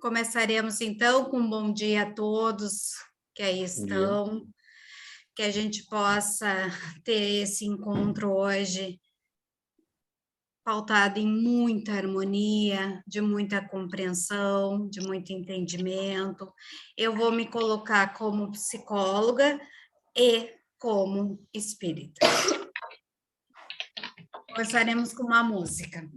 Começaremos, então, com um bom dia a todos que aí estão, que a gente possa ter esse encontro hoje pautado em muita harmonia, de muita compreensão, de muito entendimento. Eu vou me colocar como psicóloga e como espírita. Começaremos com uma música.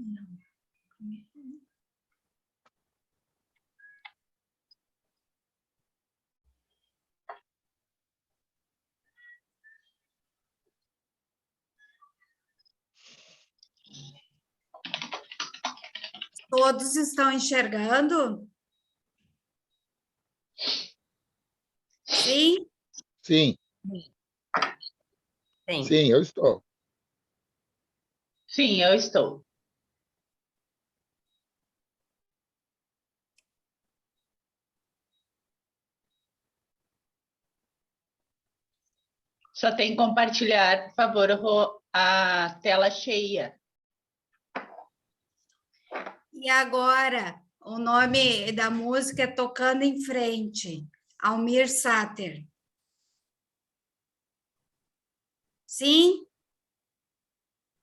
Todos estão enxergando? Sim? Sim. Sim. Sim, eu estou. Sim, eu estou. Só tem que compartilhar, por favor, a tela cheia. E agora, o nome da música é Tocando em Frente, Almir Sater. Sim?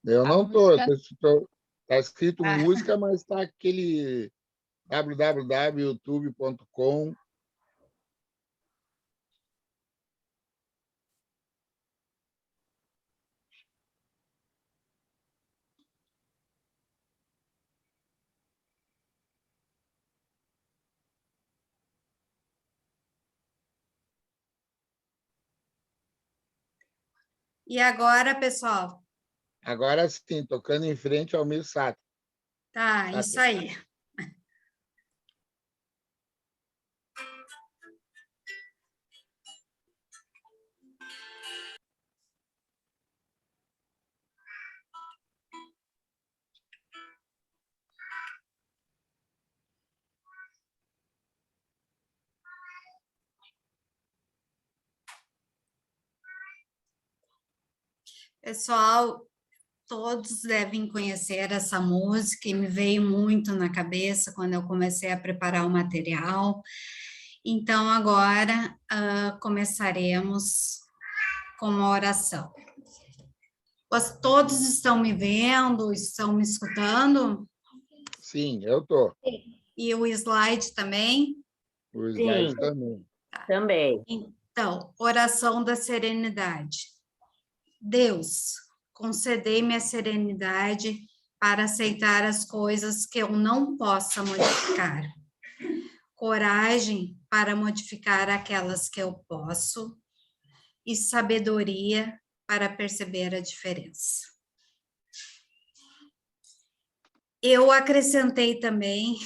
Eu não estou. Está escrito Ah. música, mas está aquele www.youtube.com. E agora, pessoal? Agora sim, tocando em frente ao Almir Sater. Tá, isso aí. Pessoal, todos devem conhecer essa música e me veio muito na cabeça quando eu comecei a preparar o material. Então, agora começaremos com uma oração. Todos estão me vendo, estão me escutando? Sim, eu estou. E o slide também? O slide Sim, também. também. Então, oração da serenidade. Deus, concedei-me a serenidade para aceitar as coisas que eu não possa modificar. Coragem para modificar aquelas que eu posso. E sabedoria para perceber a diferença. Eu acrescentei também,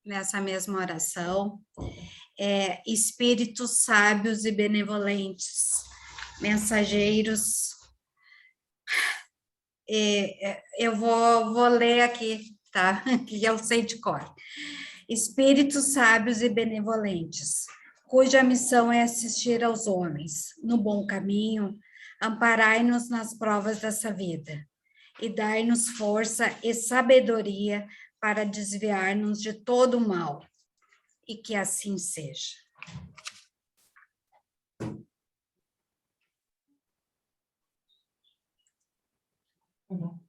nessa mesma oração, espíritos sábios e benevolentes, mensageiros. Eu vou ler aqui, tá? Que eu sei de cor. Espíritos sábios e benevolentes, cuja missão é assistir aos homens no bom caminho, amparai-nos nas provas dessa vida e dai-nos força e sabedoria para desviar-nos de todo o mal, e que assim seja.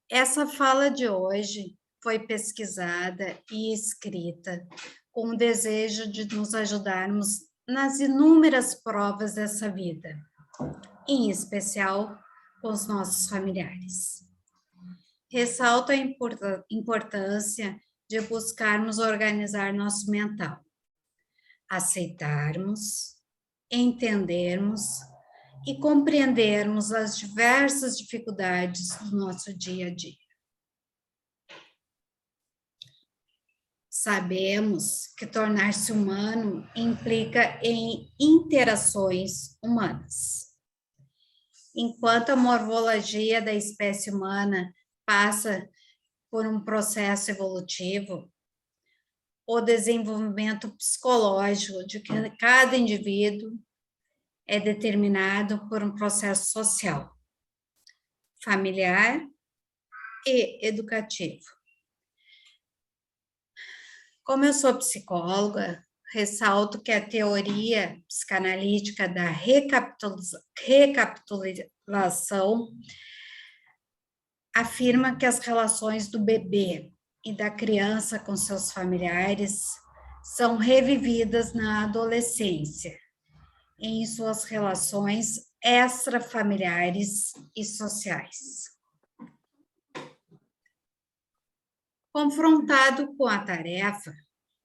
Essa fala de hoje foi pesquisada e escrita com o desejo de nos ajudarmos nas inúmeras provas dessa vida, em especial com os nossos familiares. Ressalto a importância de buscarmos organizar nosso mental, aceitarmos, entendermos e compreendermos as diversas dificuldades do nosso dia a dia. Sabemos que tornar-se humano implica em interações humanas. Enquanto a morfologia da espécie humana passa por um processo evolutivo, o desenvolvimento psicológico de cada indivíduo é determinado por um processo social, familiar e educativo. Como eu sou psicóloga, ressalto que a teoria psicanalítica da recapitulação afirma que as relações do bebê e da criança com seus familiares são revividas na adolescência, em suas relações extrafamiliares e sociais. Confrontado com a tarefa,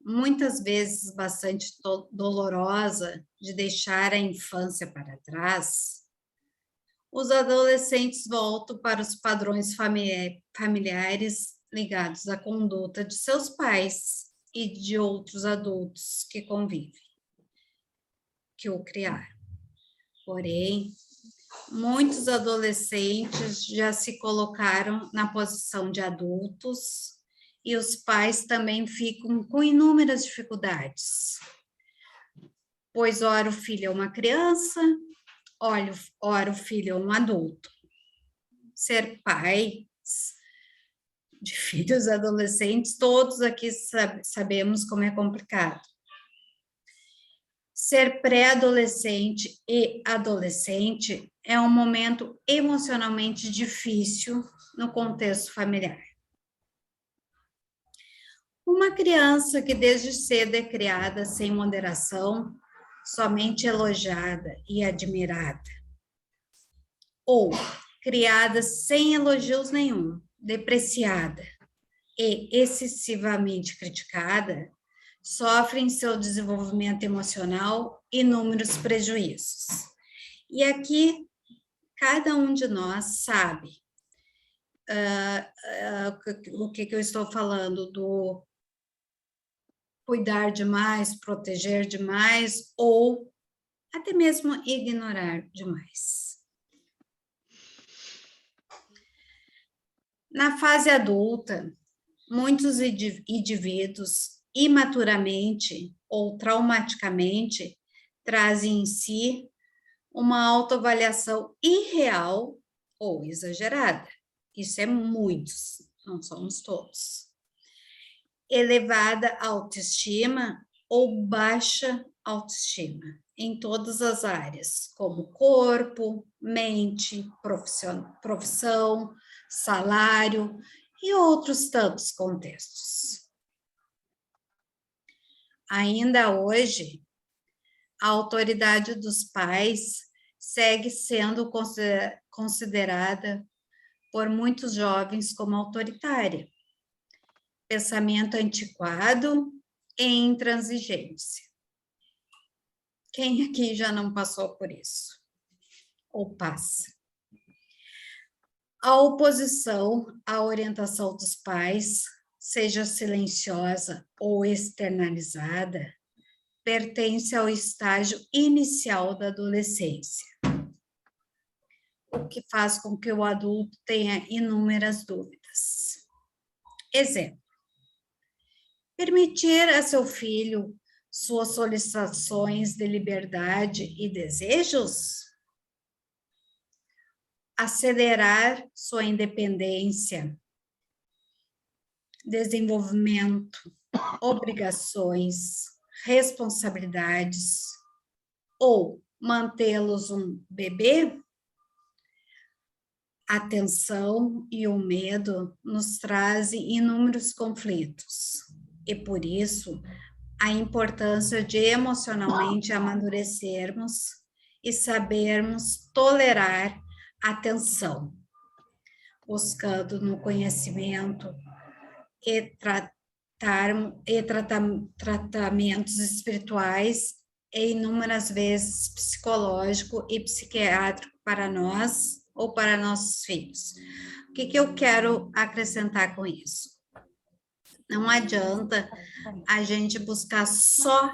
muitas vezes bastante dolorosa, de deixar a infância para trás, os adolescentes voltam para os padrões familiares ligados à conduta de seus pais e de outros adultos que convivem, que o criaram. Porém, muitos adolescentes já se colocaram na posição de adultos e os pais também ficam com inúmeras dificuldades, pois ora o filho é uma criança, ora o filho é um adulto. Ser pai de filhos adolescentes, todos aqui sabemos como é complicado. Ser pré-adolescente e adolescente é um momento emocionalmente difícil no contexto familiar. Uma criança que desde cedo é criada sem moderação, somente elogiada e admirada, ou criada sem elogios nenhum, depreciada e excessivamente criticada, sofre em seu desenvolvimento emocional inúmeros prejuízos. E aqui, cada um de nós sabe o que eu estou falando, do cuidar demais, proteger demais, ou até mesmo ignorar demais. Na fase adulta, muitos indivíduos imaturamente ou traumaticamente trazem em si uma autoavaliação irreal ou exagerada. Isso é muitos, não somos todos. Elevada autoestima ou baixa autoestima em todas as áreas, como corpo, mente, profissão, salário e outros tantos contextos. Ainda hoje, a autoridade dos pais segue sendo considerada por muitos jovens como autoritária. Pensamento antiquado e intransigência. Quem aqui já não passou por isso? Ou passa? A oposição à orientação dos pais, seja silenciosa ou externalizada, pertence ao estágio inicial da adolescência, o que faz com que o adulto tenha inúmeras dúvidas. Exemplo: permitir a seu filho suas solicitações de liberdade e desejos? Acelerar sua independência, desenvolvimento, obrigações, responsabilidades, ou mantê-los um bebê? A tensão e o medo nos trazem inúmeros conflitos, e por isso a importância de emocionalmente amadurecermos e sabermos tolerar a tensão, buscando no conhecimento e tratamentos espirituais e inúmeras vezes psicológico e psiquiátrico para nós ou para nossos filhos. O que eu quero acrescentar com isso? Não adianta a gente buscar só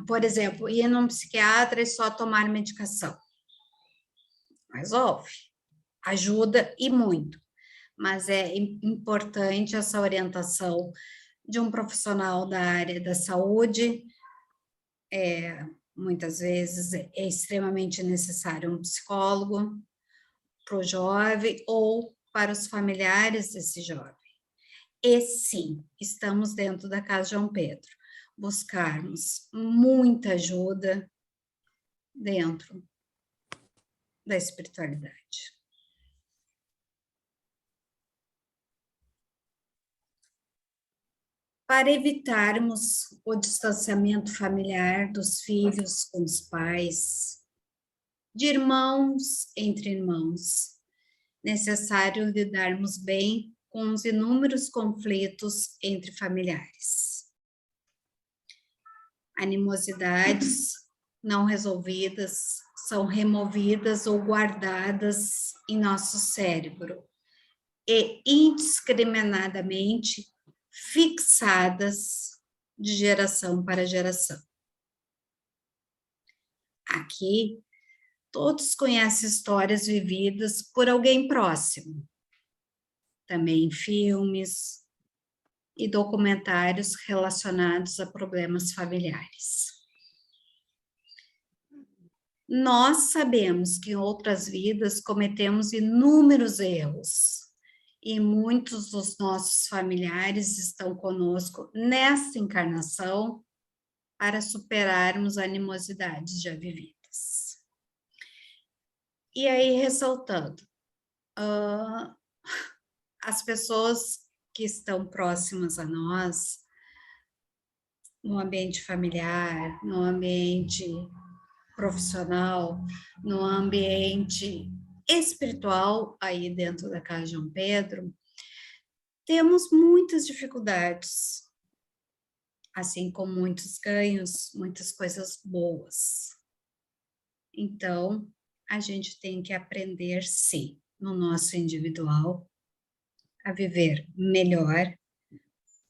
por exemplo, ir num psiquiatra e só tomar medicação. Resolve, ajuda e muito, mas é importante essa orientação de um profissional da área da saúde. Muitas vezes é extremamente necessário um psicólogo para o jovem ou para os familiares desse jovem. E sim, estamos dentro da Casa João Pedro, buscarmos muita ajuda dentro da espiritualidade. Para evitarmos o distanciamento familiar dos filhos com os pais, de irmãos entre irmãos, necessário lidarmos bem com os inúmeros conflitos entre familiares. Animosidades não resolvidas são removidas ou guardadas em nosso cérebro e indiscriminadamente fixadas de geração para geração. Aqui, todos conhecem histórias vividas por alguém próximo, também filmes e documentários relacionados a problemas familiares. Nós sabemos que em outras vidas cometemos inúmeros erros e muitos dos nossos familiares estão conosco nesta encarnação para superarmos animosidades já vividas. E aí, ressaltando, as pessoas que estão próximas a nós, no ambiente familiar, no ambiente profissional, no ambiente espiritual, aí dentro da Casa João Pedro, temos muitas dificuldades, assim como muitos ganhos, muitas coisas boas. Então, a gente tem que aprender, sim, no nosso individual, a viver melhor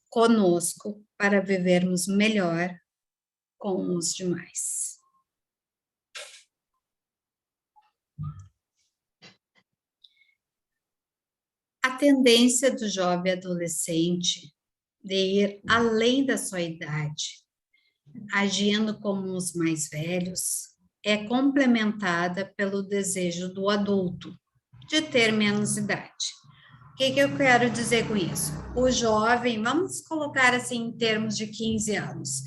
conosco, para vivermos melhor com os demais. A tendência do jovem adolescente de ir além da sua idade, agindo como os mais velhos, é complementada pelo desejo do adulto de ter menos idade. O que eu quero dizer com isso? O jovem, vamos colocar assim em termos de 15 anos,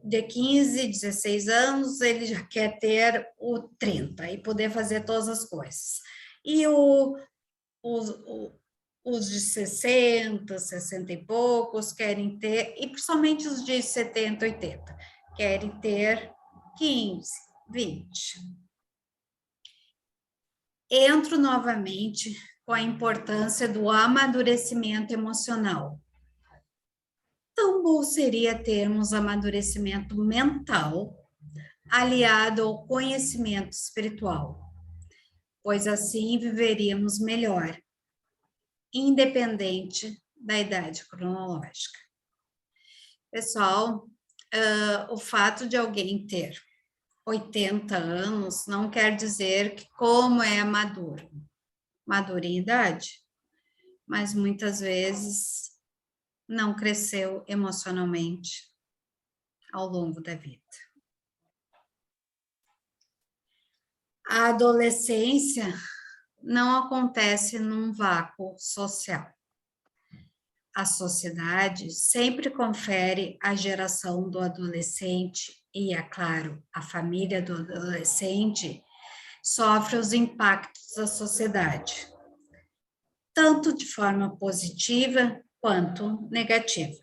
de 15, 16 anos, ele já quer ter o 30 e poder fazer todas as coisas. E os de 60, 60 e poucos querem ter, e principalmente os de 70, 80, querem ter 15, 20. Entro novamente com a importância do amadurecimento emocional. Tão bom seria termos amadurecimento mental aliado ao conhecimento espiritual, pois assim viveríamos melhor, independente da idade cronológica. Pessoal, o fato de alguém ter 80 anos não quer dizer que como é maduro. Maduro em idade, mas muitas vezes não cresceu emocionalmente ao longo da vida. A adolescência não acontece num vácuo social. A sociedade sempre confere à geração do adolescente e, é claro, a família do adolescente sofre os impactos da sociedade, tanto de forma positiva quanto negativa.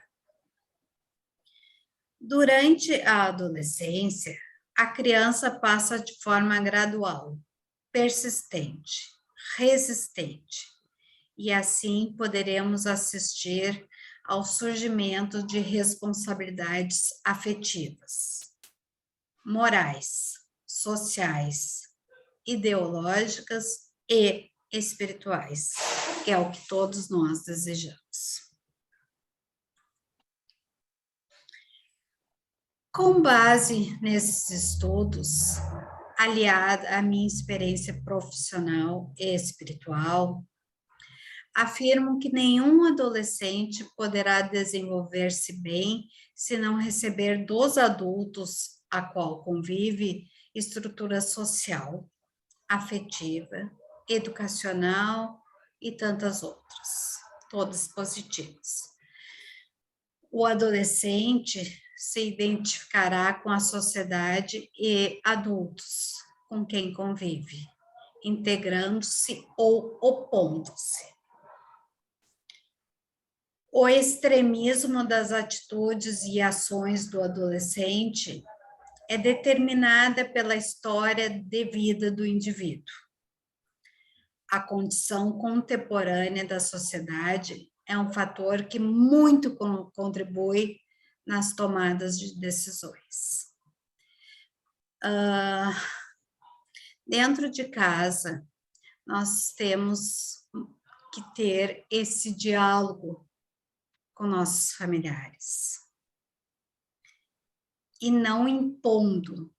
Durante a adolescência, a criança passa de forma gradual, persistente, resistente, e assim poderemos assistir ao surgimento de responsabilidades afetivas, morais, sociais, ideológicas e espirituais, que é o que todos nós desejamos. Com base nesses estudos, aliada à minha experiência profissional e espiritual, afirmo que nenhum adolescente poderá desenvolver-se bem se não receber dos adultos a qual convive estrutura social, afetiva, educacional e tantas outras. todas positivas. O adolescente se identificará com a sociedade e adultos com quem convive, integrando-se ou opondo-se. O extremismo das atitudes e ações do adolescente é determinada pela história de vida do indivíduo. A condição contemporânea da sociedade é um fator que muito contribui nas tomadas de decisões. Dentro de casa, nós temos que ter esse diálogo com nossos familiares e não impondo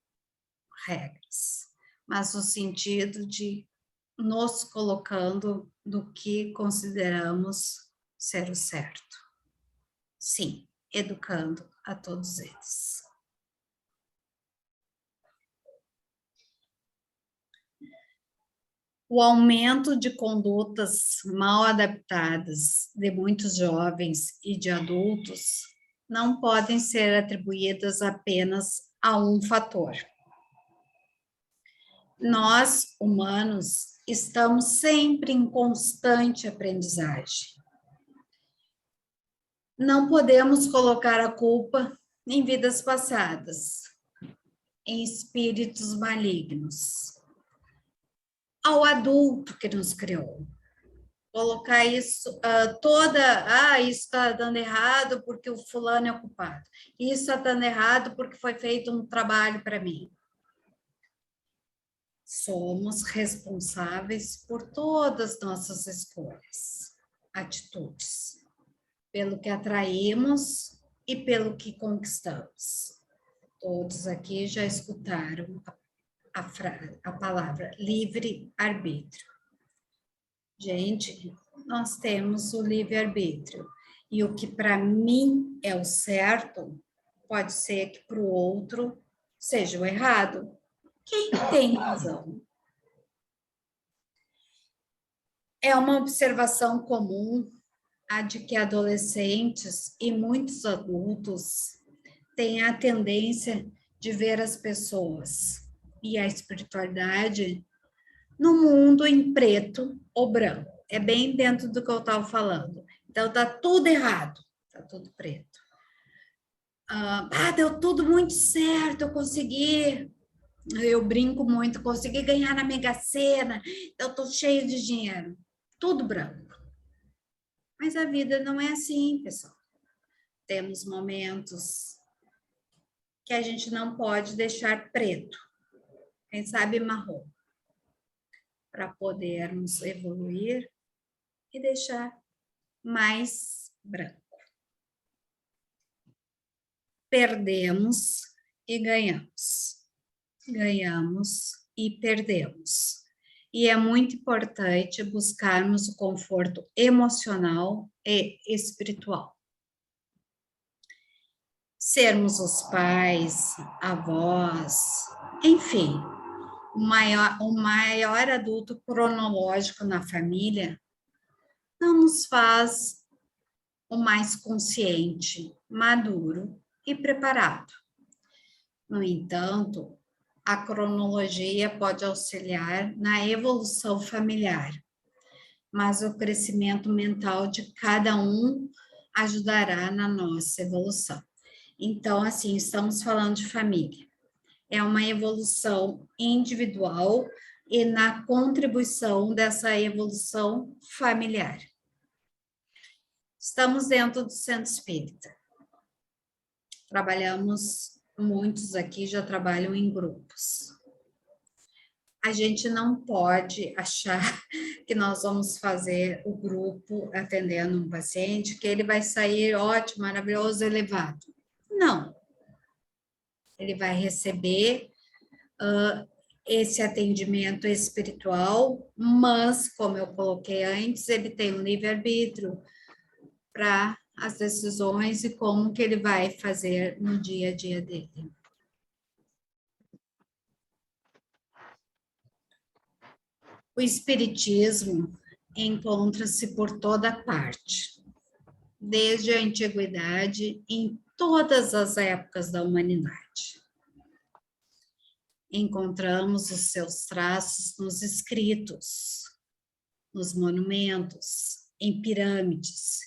regras, mas no sentido de nos colocando no que consideramos ser o certo. Sim, educando a todos eles. O aumento de condutas mal adaptadas de muitos jovens e de adultos não podem ser atribuídas apenas a um fator. Nós, humanos, estamos sempre em constante aprendizagem. Não podemos colocar a culpa em vidas passadas, em espíritos malignos, ao adulto que nos criou. Colocar isso isso está dando errado porque o fulano é o culpado. Isso está dando errado porque foi feito um trabalho para mim. Somos responsáveis por todas as nossas escolhas, atitudes, pelo que atraímos e pelo que conquistamos. Todos aqui já escutaram a palavra livre-arbítrio. Gente, nós temos o livre-arbítrio. E o que para mim é o certo, pode ser que para o outro seja o errado. Quem tem razão? É uma observação comum a de que adolescentes e muitos adultos têm a tendência de ver as pessoas e a espiritualidade no mundo em preto ou branco. É bem dentro do que eu estava falando. Então, está tudo errado, está tudo preto. Deu tudo muito certo, eu consegui. Eu brinco muito, consegui ganhar na Mega Sena, eu estou cheio de dinheiro. Tudo branco. Mas a vida não é assim, pessoal. Temos momentos que a gente não pode deixar preto. Quem sabe marrom. Para podermos evoluir e deixar mais branco. Perdemos e ganhamos. Ganhamos e perdemos. E é muito importante buscarmos o conforto emocional e espiritual. Sermos os pais, avós, enfim, o maior adulto cronológico na família não nos faz o mais consciente, maduro e preparado. No entanto, a cronologia pode auxiliar na evolução familiar, mas o crescimento mental de cada um ajudará na nossa evolução. Então, assim, estamos falando de família. É uma evolução individual e na contribuição dessa evolução familiar. Estamos dentro do Centro Espírita. Muitos aqui já trabalham em grupos. A gente não pode achar que nós vamos fazer o grupo atendendo um paciente, que ele vai sair ótimo, maravilhoso, elevado. Não. Ele vai receber esse atendimento espiritual, mas, como eu coloquei antes, ele tem um livre-arbítrio para as decisões e como que ele vai fazer no dia a dia dele. O espiritismo encontra-se por toda parte, desde a antiguidade, em todas as épocas da humanidade. Encontramos os seus traços nos escritos, nos monumentos, em pirâmides,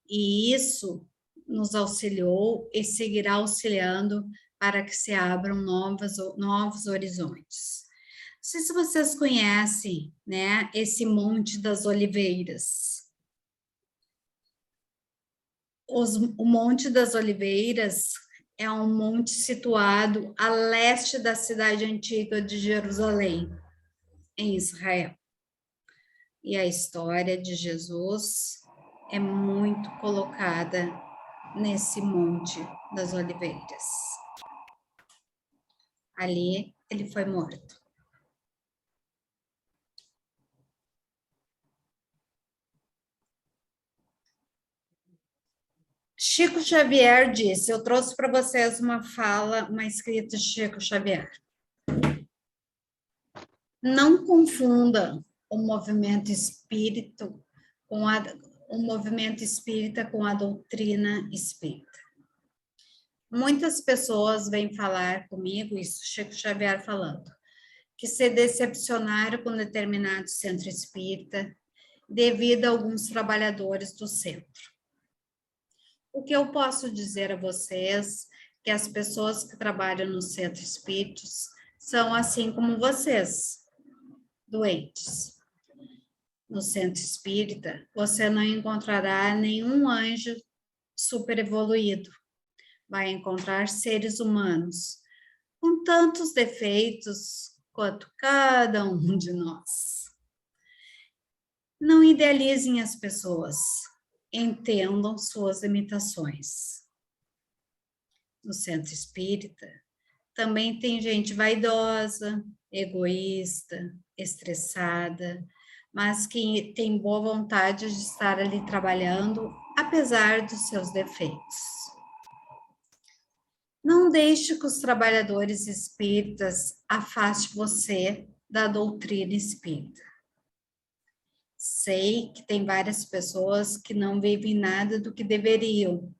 e isso nos auxiliou e seguirá auxiliando para que se abram novos horizontes. Não sei se vocês conhecem, né, esse Monte das Oliveiras. O Monte das Oliveiras é um monte situado a leste da cidade antiga de Jerusalém, em Israel. E a história de Jesus é muito colocada nesse Monte das Oliveiras. Ali ele foi morto. Chico Xavier disse, eu trouxe para vocês uma fala, uma escrita de Chico Xavier. Não confunda o movimento espírita com a doutrina espírita. Muitas pessoas vêm falar comigo, isso Chico Xavier falando, que se decepcionaram com determinado centro espírita devido a alguns trabalhadores do centro. O que eu posso dizer a vocês que as pessoas que trabalham no centro espíritos são assim como vocês, doentes. No centro espírita, você não encontrará nenhum anjo super evoluído. Vai encontrar seres humanos com tantos defeitos quanto cada um de nós. Não idealizem as pessoas, entendam suas limitações. No centro espírita, também tem gente vaidosa, egoísta, estressada, mas que tem boa vontade de estar ali trabalhando, apesar dos seus defeitos. Não deixe que os trabalhadores espíritas afastem você da doutrina espírita. Sei que tem várias pessoas que não vivem nada do que deveriam,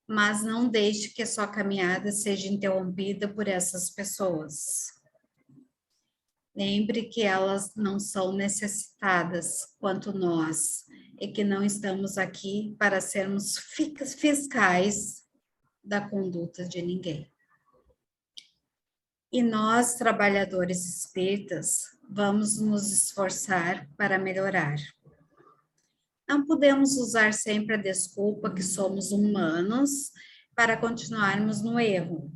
mas não deixe que a sua caminhada seja interrompida por essas pessoas. Lembre que elas não são necessitadas quanto nós, e que não estamos aqui para sermos fiscais da conduta de ninguém. E nós, trabalhadores espíritas, vamos nos esforçar para melhorar. Não podemos usar sempre a desculpa que somos humanos para continuarmos no erro,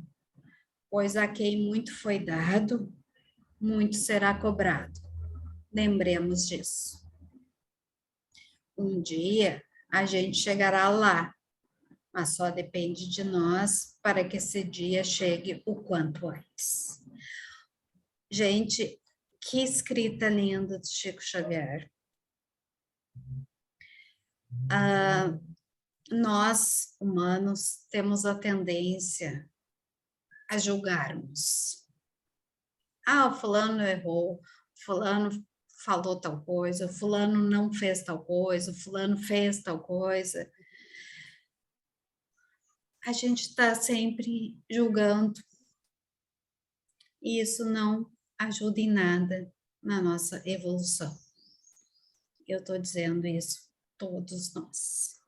pois a quem muito foi dado, muito será cobrado. Lembremos disso. Um dia a gente chegará lá, mas só depende de nós para que esse dia chegue o quanto antes. Gente, que escrita linda do Chico Xavier. Nós, humanos, temos a tendência a julgarmos. O fulano errou, fulano falou tal coisa, fulano não fez tal coisa, fulano fez tal coisa. A gente está sempre julgando. E isso não ajuda em nada na nossa evolução. Eu estou dizendo isso, todos nós.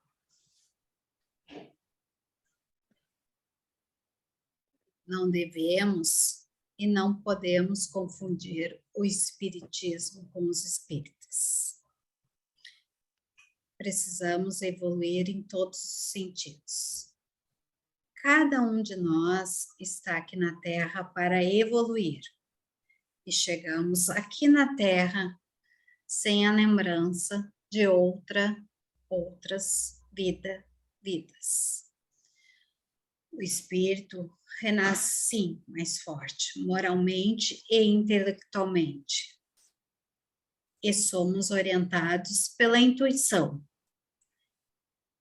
Não devemos e não podemos confundir o espiritismo com os espíritas. Precisamos evoluir em todos os sentidos. Cada um de nós está aqui na Terra para evoluir. E chegamos aqui na Terra sem a lembrança de outras vidas. O espírito renasce, sim, mais forte, moralmente e intelectualmente. E somos orientados pela intuição.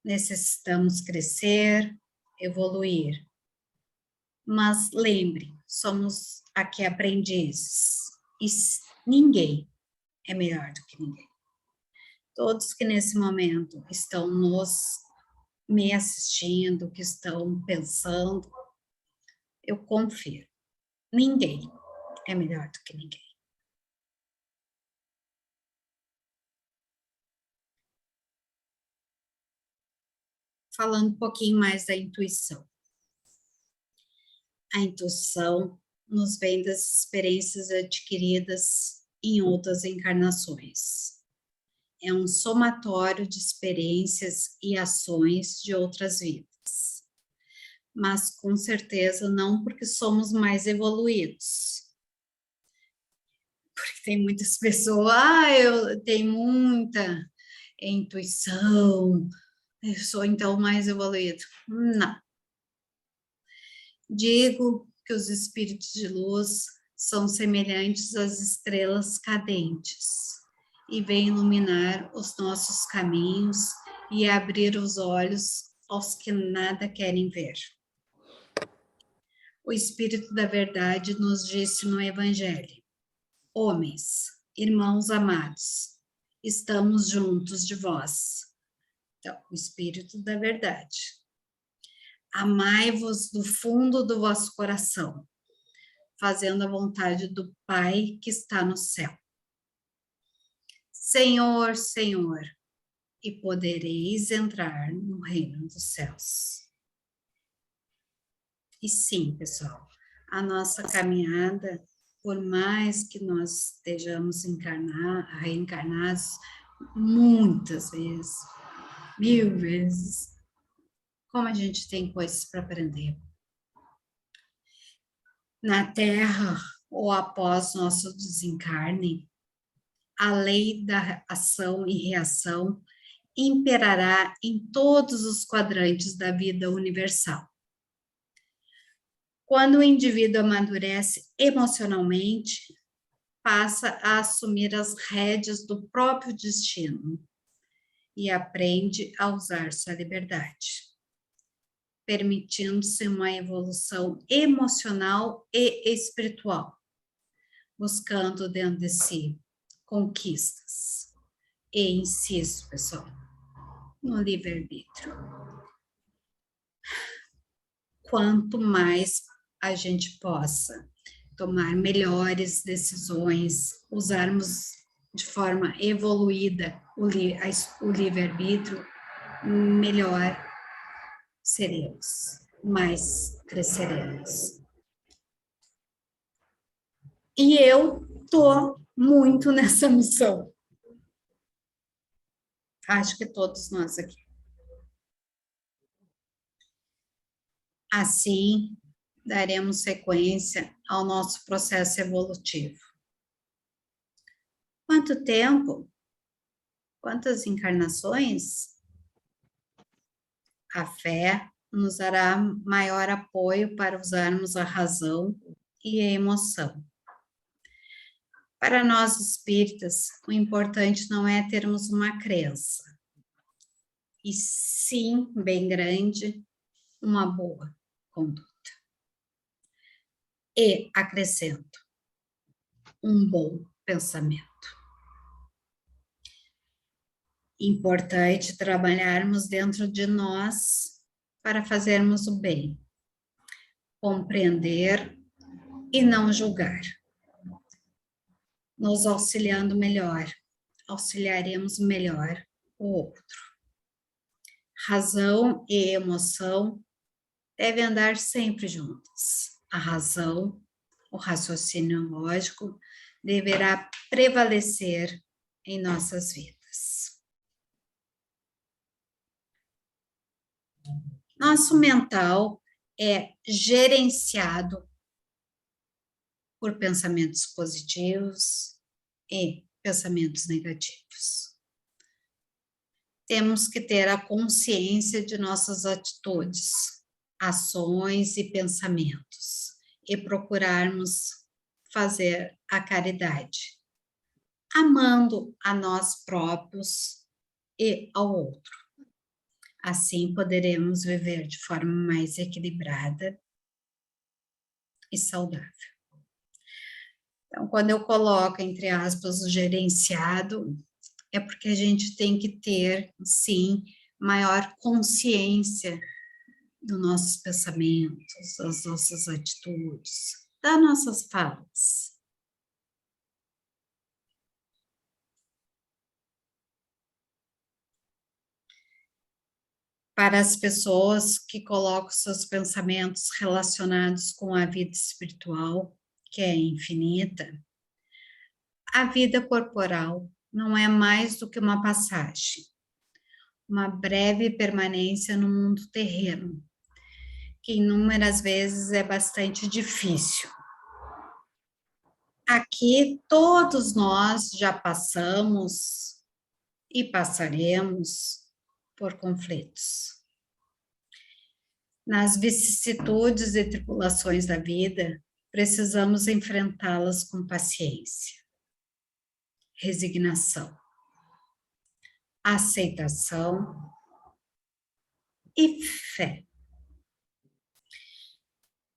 Necessitamos crescer, evoluir. Mas lembre, somos aqui aprendizes. E ninguém é melhor do que ninguém. todos que nesse momento estão me assistindo, que estão pensando, eu confiro. Ninguém é melhor do que ninguém. Falando um pouquinho mais da intuição. A intuição nos vem das experiências adquiridas em outras encarnações. É um somatório de experiências e ações de outras vidas. Mas com certeza não porque somos mais evoluídos. Porque tem muitas pessoas, eu tenho muita intuição, eu sou então mais evoluído. Não. Digo que os espíritos de luz são semelhantes às estrelas cadentes e vêm iluminar os nossos caminhos e abrir os olhos aos que nada querem ver. O Espírito da Verdade nos disse no Evangelho: homens, irmãos amados, estamos juntos de vós. Então, o Espírito da Verdade. Amai-vos do fundo do vosso coração, fazendo a vontade do Pai que está no céu. Senhor, Senhor, e podereis entrar no reino dos céus. E sim, pessoal, a nossa caminhada, por mais que nós estejamos reencarnados muitas vezes, 1000 vezes, como a gente tem coisas para aprender. Na Terra, ou após nosso desencarne, a lei da ação e reação imperará em todos os quadrantes da vida universal. Quando o indivíduo amadurece emocionalmente, passa a assumir as rédeas do próprio destino e aprende a usar sua liberdade, permitindo-se uma evolução emocional e espiritual, buscando dentro de si conquistas. E insisto, pessoal, no livre-arbítrio. Quanto mais a gente possa tomar melhores decisões, usarmos de forma evoluída o livre-arbítrio, melhor seremos, mais cresceremos. E eu estou muito nessa missão. Acho que todos nós aqui. Assim, daremos sequência ao nosso processo evolutivo. Quanto tempo? Quantas encarnações? A fé nos dará maior apoio para usarmos a razão e a emoção. Para nós espíritas, o importante não é termos uma crença, e sim, bem grande, uma boa conduta. E, acrescento, um bom pensamento. Importante trabalharmos dentro de nós para fazermos o bem, compreender e não julgar. Nos auxiliando melhor, auxiliaremos melhor o outro. Razão e emoção devem andar sempre juntas. A razão, o raciocínio lógico, deverá prevalecer em nossas vidas. Nosso mental é gerenciado por pensamentos positivos e pensamentos negativos. Temos que ter a consciência de nossas atitudes, ações e pensamentos e procurarmos fazer a caridade, amando a nós próprios e ao outro. Assim poderemos viver de forma mais equilibrada e saudável. Então, quando eu coloco, entre aspas, o gerenciado, é porque a gente tem que ter, sim, maior consciência dos nossos pensamentos, das nossas atitudes, das nossas falas. Para as pessoas que colocam seus pensamentos relacionados com a vida espiritual, que é infinita, a vida corporal não é mais do que uma passagem, uma breve permanência no mundo terreno, que inúmeras vezes é bastante difícil. Aqui todos nós já passamos e passaremos por conflitos. Nas vicissitudes e tribulações da vida, precisamos enfrentá-las com paciência, resignação, aceitação e fé.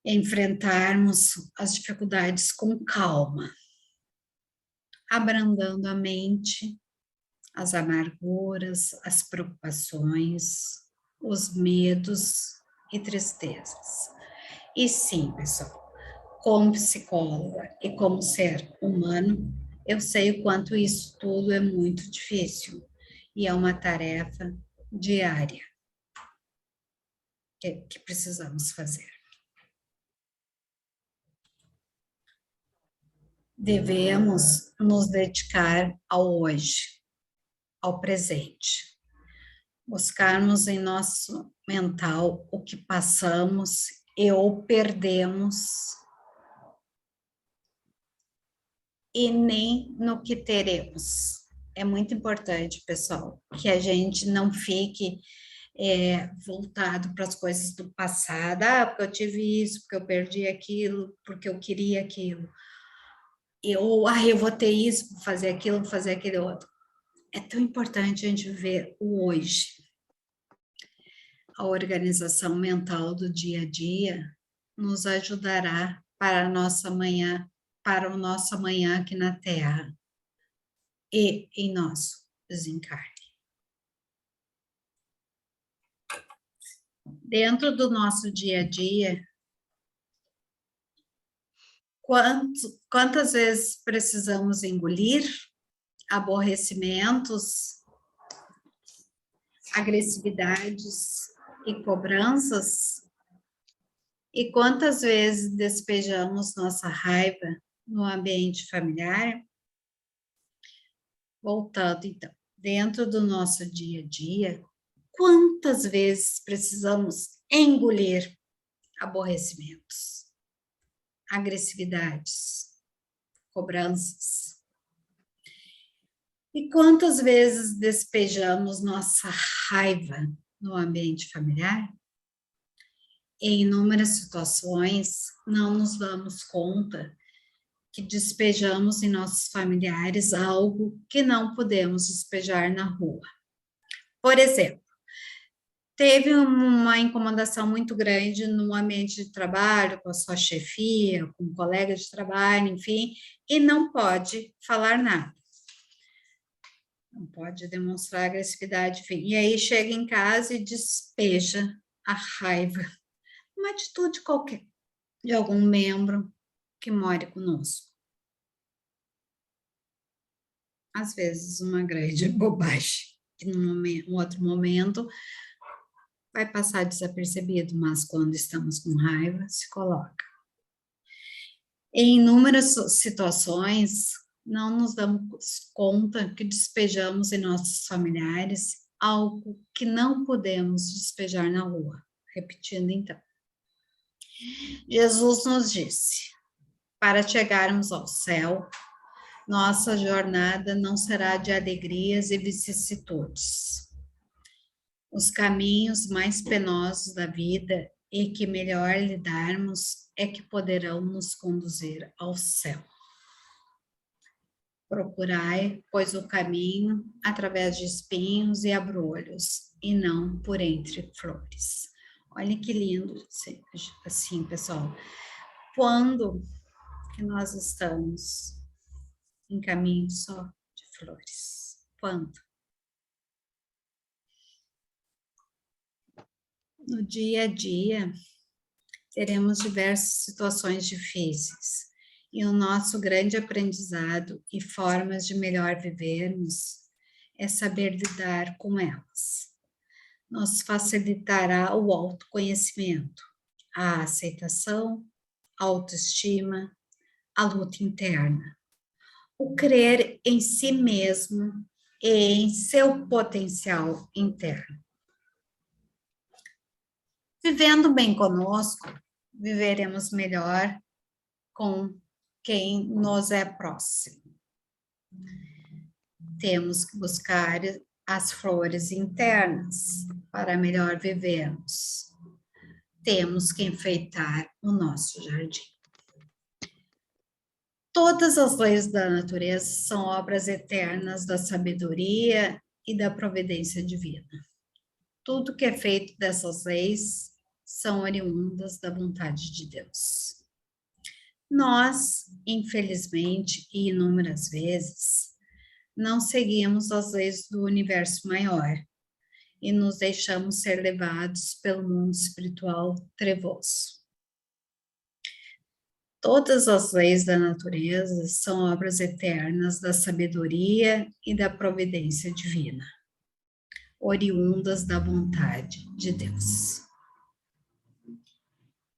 Enfrentarmos as dificuldades com calma, abrandando a mente, as amarguras, as preocupações, os medos e tristezas. E sim, pessoal, como psicóloga e como ser humano, eu sei o quanto isso tudo é muito difícil e é uma tarefa diária que precisamos fazer. Devemos nos dedicar ao hoje, ao presente. Buscarmos em nosso mental o que passamos e ou perdemos, e nem no que teremos. É muito importante, pessoal, que a gente não fique voltado para as coisas do passado. Ah, porque eu tive isso, porque eu perdi aquilo, porque eu queria aquilo. Eu vou ter isso, vou fazer aquilo, vou fazer aquele outro. É tão importante a gente ver o hoje. A organização mental do dia a dia nos ajudará para a nossa manhã, para o nosso amanhã aqui na Terra e em nosso desencarne. Dentro do nosso dia a dia, quantas vezes precisamos engolir aborrecimentos, agressividades e cobranças? E quantas vezes despejamos nossa raiva no ambiente familiar? Voltando, então, dentro do nosso dia a dia, quantas vezes precisamos engolir aborrecimentos, agressividades, cobranças? E quantas vezes despejamos nossa raiva no ambiente familiar? Em inúmeras situações, não nos damos conta que despejamos em nossos familiares algo que não podemos despejar na rua. Por exemplo, teve uma incomodação muito grande no ambiente de trabalho, com a sua chefia, com um colega de trabalho, enfim, e não pode falar nada. Não pode demonstrar agressividade, enfim. E aí chega em casa e despeja a raiva, uma atitude qualquer, de algum membro que more conosco. Às vezes, uma grande bobagem, que num outro momento vai passar desapercebido, mas quando estamos com raiva, se coloca. Em inúmeras situações, não nos damos conta que despejamos em nossos familiares algo que não podemos despejar na rua. Repetindo, então. Jesus nos disse, para chegarmos ao céu, nossa jornada não será de alegrias e vicissitudes. Os caminhos mais penosos da vida e que melhor lidarmos é que poderão nos conduzir ao céu. Procurai, pois, o caminho através de espinhos e abrolhos, e não por entre flores. Olha que lindo, assim, pessoal. Quando que nós estamos em caminho só de flores? preocupando. No dia a dia, teremos diversas situações difíceis, e o nosso grande aprendizado e formas de melhor vivermos é saber lidar com elas. Nos facilitará o autoconhecimento, a aceitação, a autoestima, a luta interna, o crer em si mesmo e em seu potencial interno. Vivendo bem conosco, viveremos melhor com quem nos é próximo. Temos que buscar as flores internas para melhor vivermos. Temos que enfeitar o nosso jardim. Todas as leis da natureza são obras eternas da sabedoria e da providência divina. Tudo que é feito dessas leis são oriundas da vontade de Deus. Nós, infelizmente e inúmeras vezes, não seguimos as leis do universo maior e nos deixamos ser levados pelo mundo espiritual trevoso. Todas as leis da natureza são obras eternas da sabedoria e da providência divina, oriundas da vontade de Deus.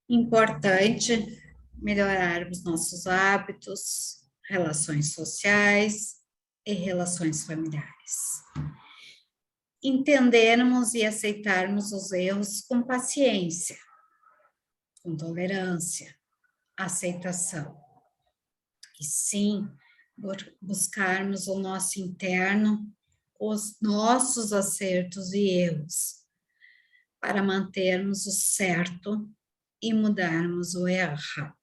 Importante melhorarmos nossos hábitos, relações sociais e relações familiares. Entendermos e aceitarmos os erros com paciência, com tolerância, aceitação. E sim, buscarmos o nosso interno, os nossos acertos e erros, para mantermos o certo e mudarmos o errado.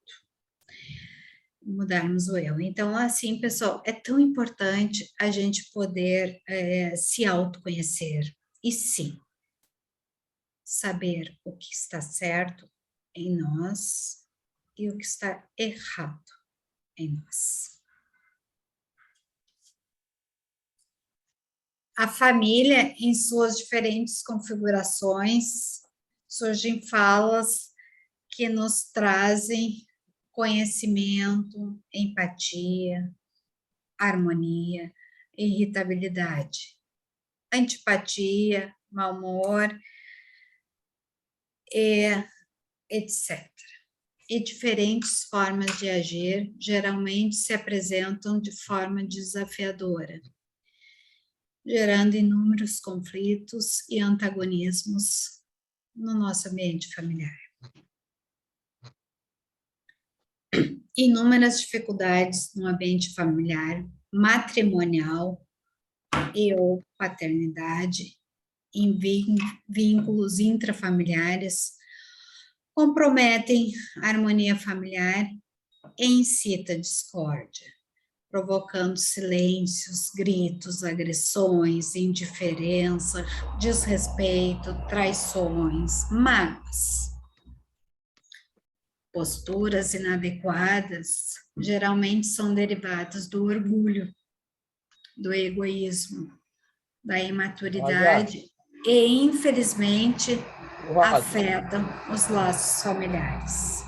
Mudarmos o erro. Então, assim, pessoal, é tão importante a gente poder se autoconhecer e sim, saber o que está certo em nós e o que está errado em nós. A família, em suas diferentes configurações, surgem falas que nos trazem conhecimento, empatia, harmonia, irritabilidade, antipatia, mau humor, etc. E diferentes formas de agir geralmente se apresentam de forma desafiadora, gerando inúmeros conflitos e antagonismos no nosso ambiente familiar. Inúmeras dificuldades no ambiente familiar, matrimonial e ou paternidade, em vínculos intrafamiliares, comprometem a harmonia familiar e incita a discórdia, provocando silêncios, gritos, agressões, indiferença, desrespeito, traições, mágoas. Posturas inadequadas geralmente são derivadas do orgulho, do egoísmo, da imaturidade e, infelizmente, afetam os laços familiares.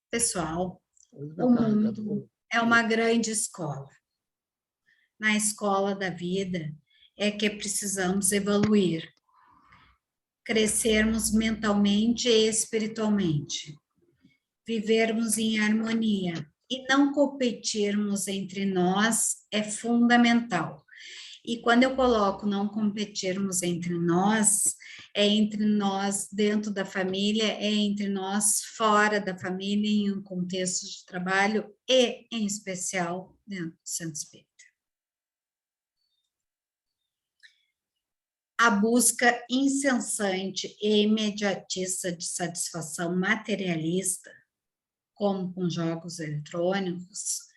Pessoal, o mundo é uma grande escola. Na escola da vida é que precisamos evoluir, crescermos mentalmente e espiritualmente, vivermos em harmonia e não competirmos entre nós é fundamental. E quando eu coloco não competirmos entre nós, é entre nós dentro da família, é entre nós fora da família, em um contexto de trabalho e, em especial, dentro do Centro Espírita. A busca incessante e imediatista de satisfação materialista, como com jogos eletrônicos,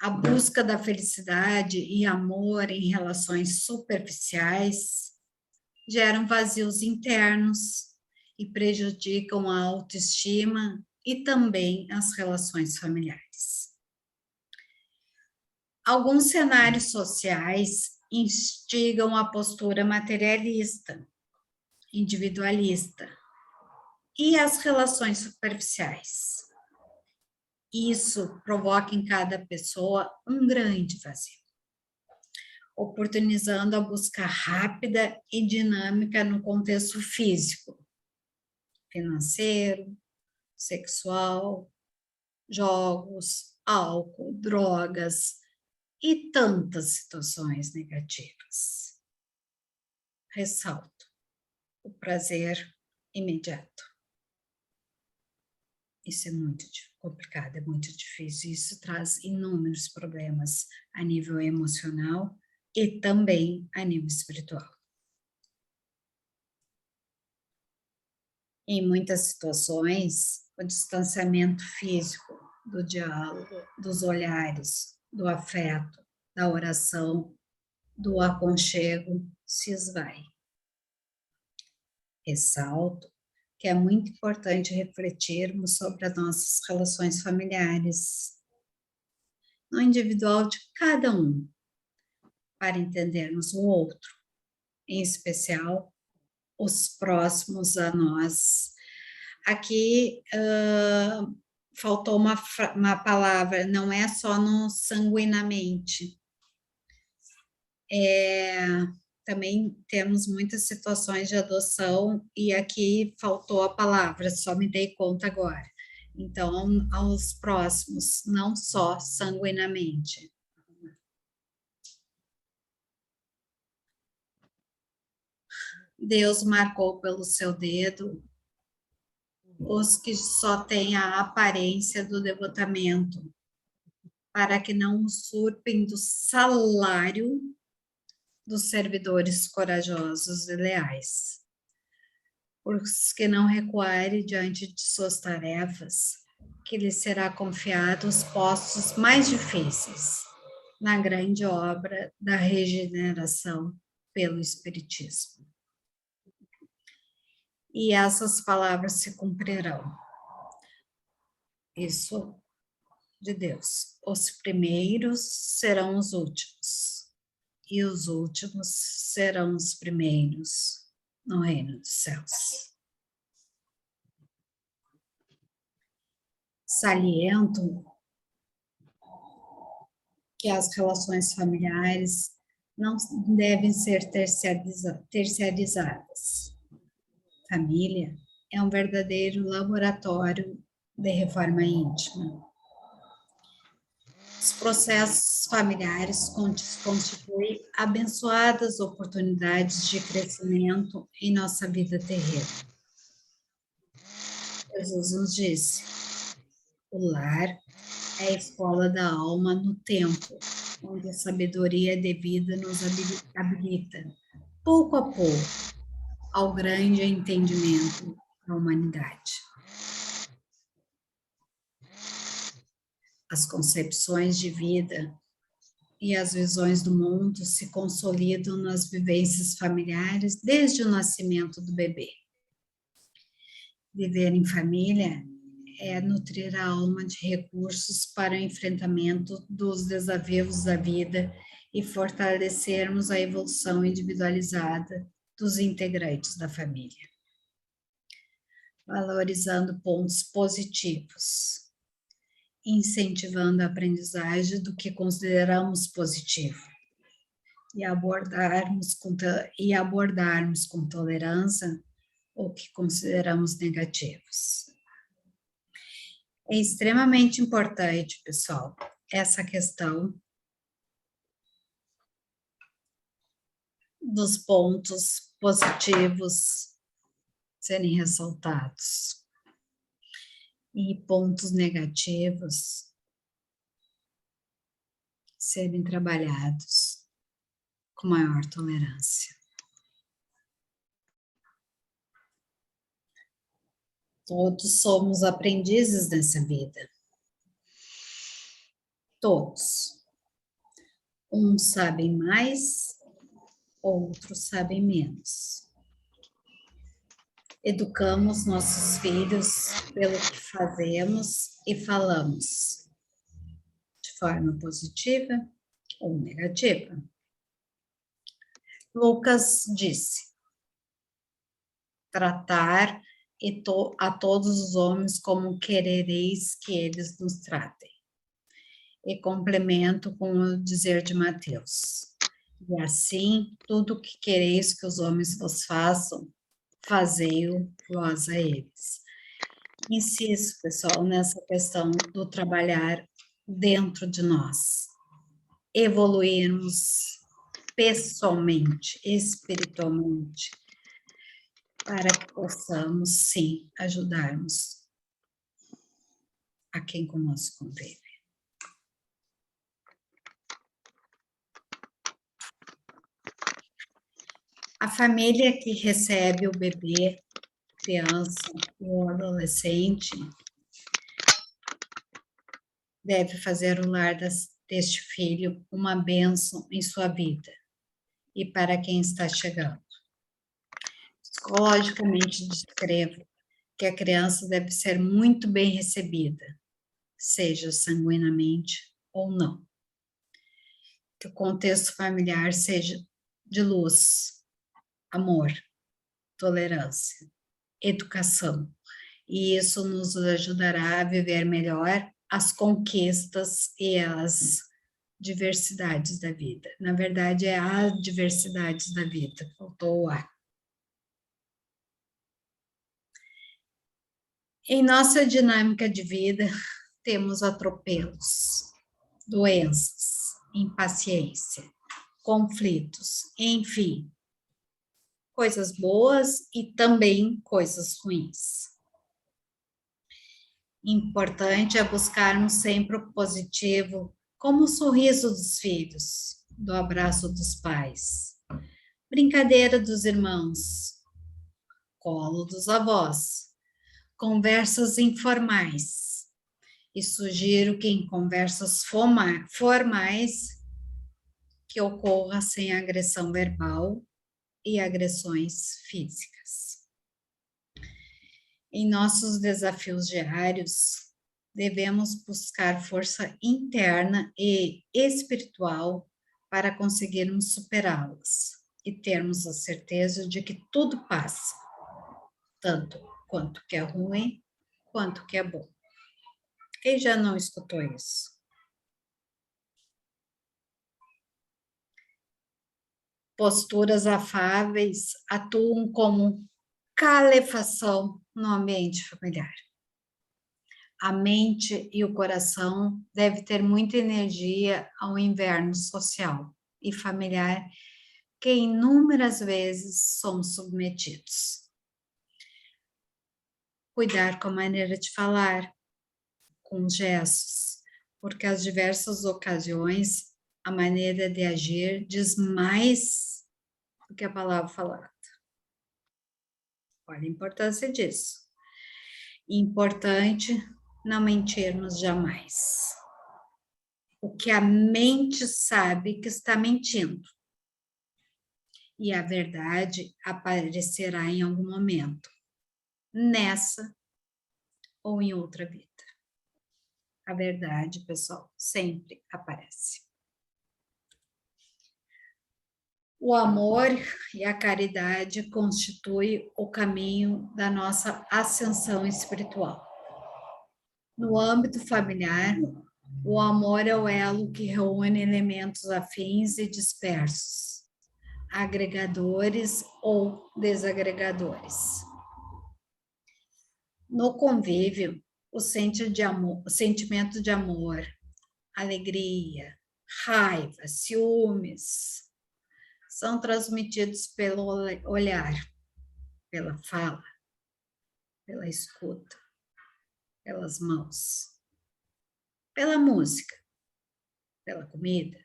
a busca da felicidade e amor em relações superficiais, geram vazios internos e prejudicam a autoestima e também as relações familiares. Alguns cenários sociais instigam a postura materialista, individualista e as relações superficiais. Isso provoca em cada pessoa um grande vazio, oportunizando a busca rápida e dinâmica no contexto físico, financeiro, sexual, jogos, álcool, drogas e tantas situações negativas. Ressalto o prazer imediato. Isso é muito complicado, é muito difícil. Isso traz inúmeros problemas a nível emocional e também a nível espiritual. Em muitas situações, o distanciamento físico do diálogo, dos olhares, do afeto, da oração, do aconchego se esvai. Ressalto que é muito importante refletirmos sobre as nossas relações familiares, no individual de cada um, para entendermos o outro, em especial os próximos a nós. Aqui faltou uma palavra, não é só no sanguinamente. Também temos muitas situações de adoção e aqui faltou a palavra, só me dei conta agora. Então, aos próximos, não só sanguinamente. Deus marcou pelo seu dedo os que só têm a aparência do devotamento, para que não usurpem do salário dos servidores corajosos e leais. Os que não recuarem diante de suas tarefas, que lhes será confiado os postos mais difíceis na grande obra da regeneração pelo Espiritismo. E essas palavras se cumprirão. Isso de Deus. Os primeiros serão os últimos, e os últimos serão os primeiros no reino dos céus. Saliento que as relações familiares não devem ser terceirizadas. Família é um verdadeiro laboratório de reforma íntima. Os processos familiares constituem abençoadas oportunidades de crescimento em nossa vida terrena. Jesus nos disse: o lar é a escola da alma no tempo, onde a sabedoria devida nos habilita, pouco a pouco, ao grande entendimento da humanidade. As concepções de vida e as visões do mundo se consolidam nas vivências familiares desde o nascimento do bebê. Viver em família é nutrir a alma de recursos para o enfrentamento dos desafios da vida e fortalecermos a evolução individualizada dos integrantes da família, valorizando pontos positivos, incentivando a aprendizagem do que consideramos positivo e abordarmos com tolerância o que consideramos negativos. É extremamente importante, pessoal, essa questão dos pontos positivos serem ressaltados e pontos negativos serem trabalhados com maior tolerância. Todos somos aprendizes nessa vida. Todos. Uns sabem mais, outros sabem menos. Educamos nossos filhos pelo que fazemos e falamos, de forma positiva ou negativa. Lucas disse: tratar a todos os homens como querereis que eles nos tratem. E complemento com o dizer de Mateus: e assim, tudo o que quereis que os homens vos façam, fazei-o vós a eles. Insisto, pessoal, nessa questão do trabalhar dentro de nós, evoluirmos pessoalmente, espiritualmente, para que possamos, sim, ajudarmos a quem conosco convive. A família que recebe o bebê, criança ou adolescente deve fazer o lar deste filho uma bênção em sua vida e para quem está chegando. Psicologicamente descrevo que a criança deve ser muito bem recebida, seja sanguinamente ou não. Que o contexto familiar seja de luz, amor, tolerância, educação, e isso nos ajudará a viver melhor as conquistas e as diversidades da vida. Na verdade, é as diversidades da vida, faltou o ar. Em nossa dinâmica de vida, temos atropelos, doenças, impaciência, conflitos, enfim, coisas boas e também coisas ruins. Importante é buscarmos sempre o positivo, como o sorriso dos filhos, do abraço dos pais, brincadeira dos irmãos, colo dos avós, conversas informais. E sugiro que em conversas formais que ocorra sem agressão verbal e agressões físicas. Em nossos desafios diários, devemos buscar força interna e espiritual para conseguirmos superá-las e termos a certeza de que tudo passa, tanto quanto que é ruim, quanto que é bom. Quem já não escutou isso? Posturas afáveis atuam como calefação no ambiente familiar. A mente e o coração devem ter muita energia ao inverno social e familiar que inúmeras vezes somos submetidos. Cuidar com a maneira de falar, com gestos, porque as diversas ocasiões a maneira de agir diz mais do que a palavra falada. Olha a importância disso. Importante não mentirmos jamais. O que a mente sabe que está mentindo. E a verdade aparecerá em algum momento, nessa ou em outra vida. A verdade, pessoal, sempre aparece. O amor e a caridade constituem o caminho da nossa ascensão espiritual. No âmbito familiar, o amor é o elo que reúne elementos afins e dispersos, agregadores ou desagregadores. No convívio, o sentimento de amor, alegria, raiva, ciúmes, são transmitidos pelo olhar, pela fala, pela escuta, pelas mãos, pela música, pela comida,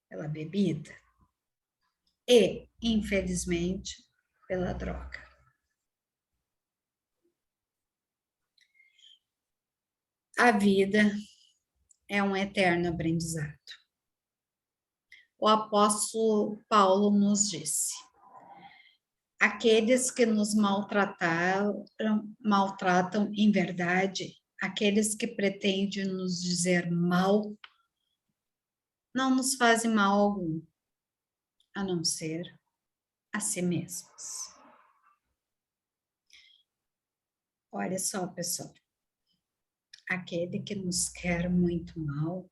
pela bebida e, infelizmente, pela droga. A vida é um eterno aprendizado. O apóstolo Paulo nos disse: aqueles que nos maltratam em verdade, aqueles que pretendem nos dizer mal, não nos fazem mal algum, a não ser a si mesmos. Olha só, pessoal, aquele que nos quer muito mal,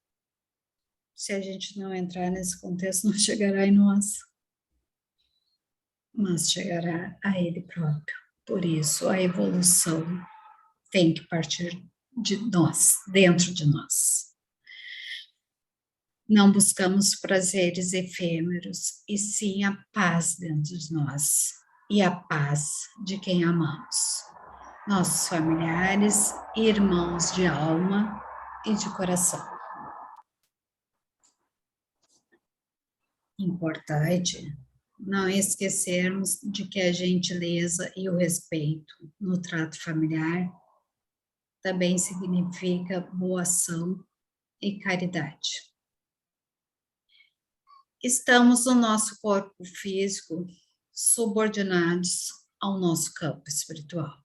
se a gente não entrar nesse contexto, não chegará em nós, mas chegará a ele próprio. Por isso, a evolução tem que partir de nós, dentro de nós. Não buscamos prazeres efêmeros, e sim a paz dentro de nós, e a paz de quem amamos. Nossos familiares, irmãos de alma e de coração. Importante não esquecermos de que a gentileza e o respeito no trato familiar também significa boa ação e caridade. Estamos no nosso corpo físico subordinados ao nosso campo espiritual.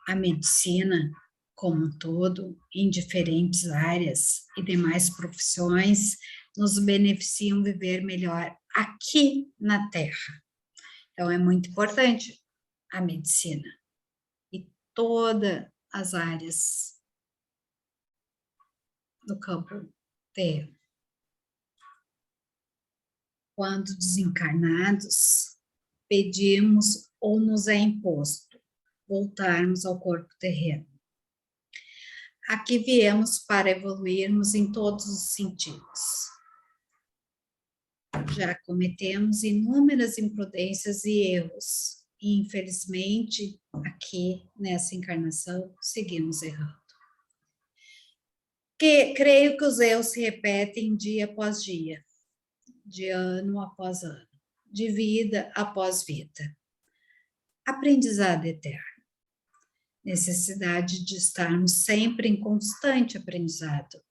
A medicina, como um todo, em diferentes áreas e demais profissões, nos beneficiam viver melhor aqui na Terra. Então, é muito importante a medicina e todas as áreas do campo terreno. Quando desencarnados, pedimos ou nos é imposto voltarmos ao corpo terreno. Aqui viemos para evoluirmos em todos os sentidos. Já cometemos inúmeras imprudências e erros, e infelizmente, aqui nessa encarnação, seguimos errando. Creio que os erros se repetem dia após dia, de ano após ano, de vida após vida. Aprendizado eterno. Necessidade de estarmos sempre em constante aprendizado.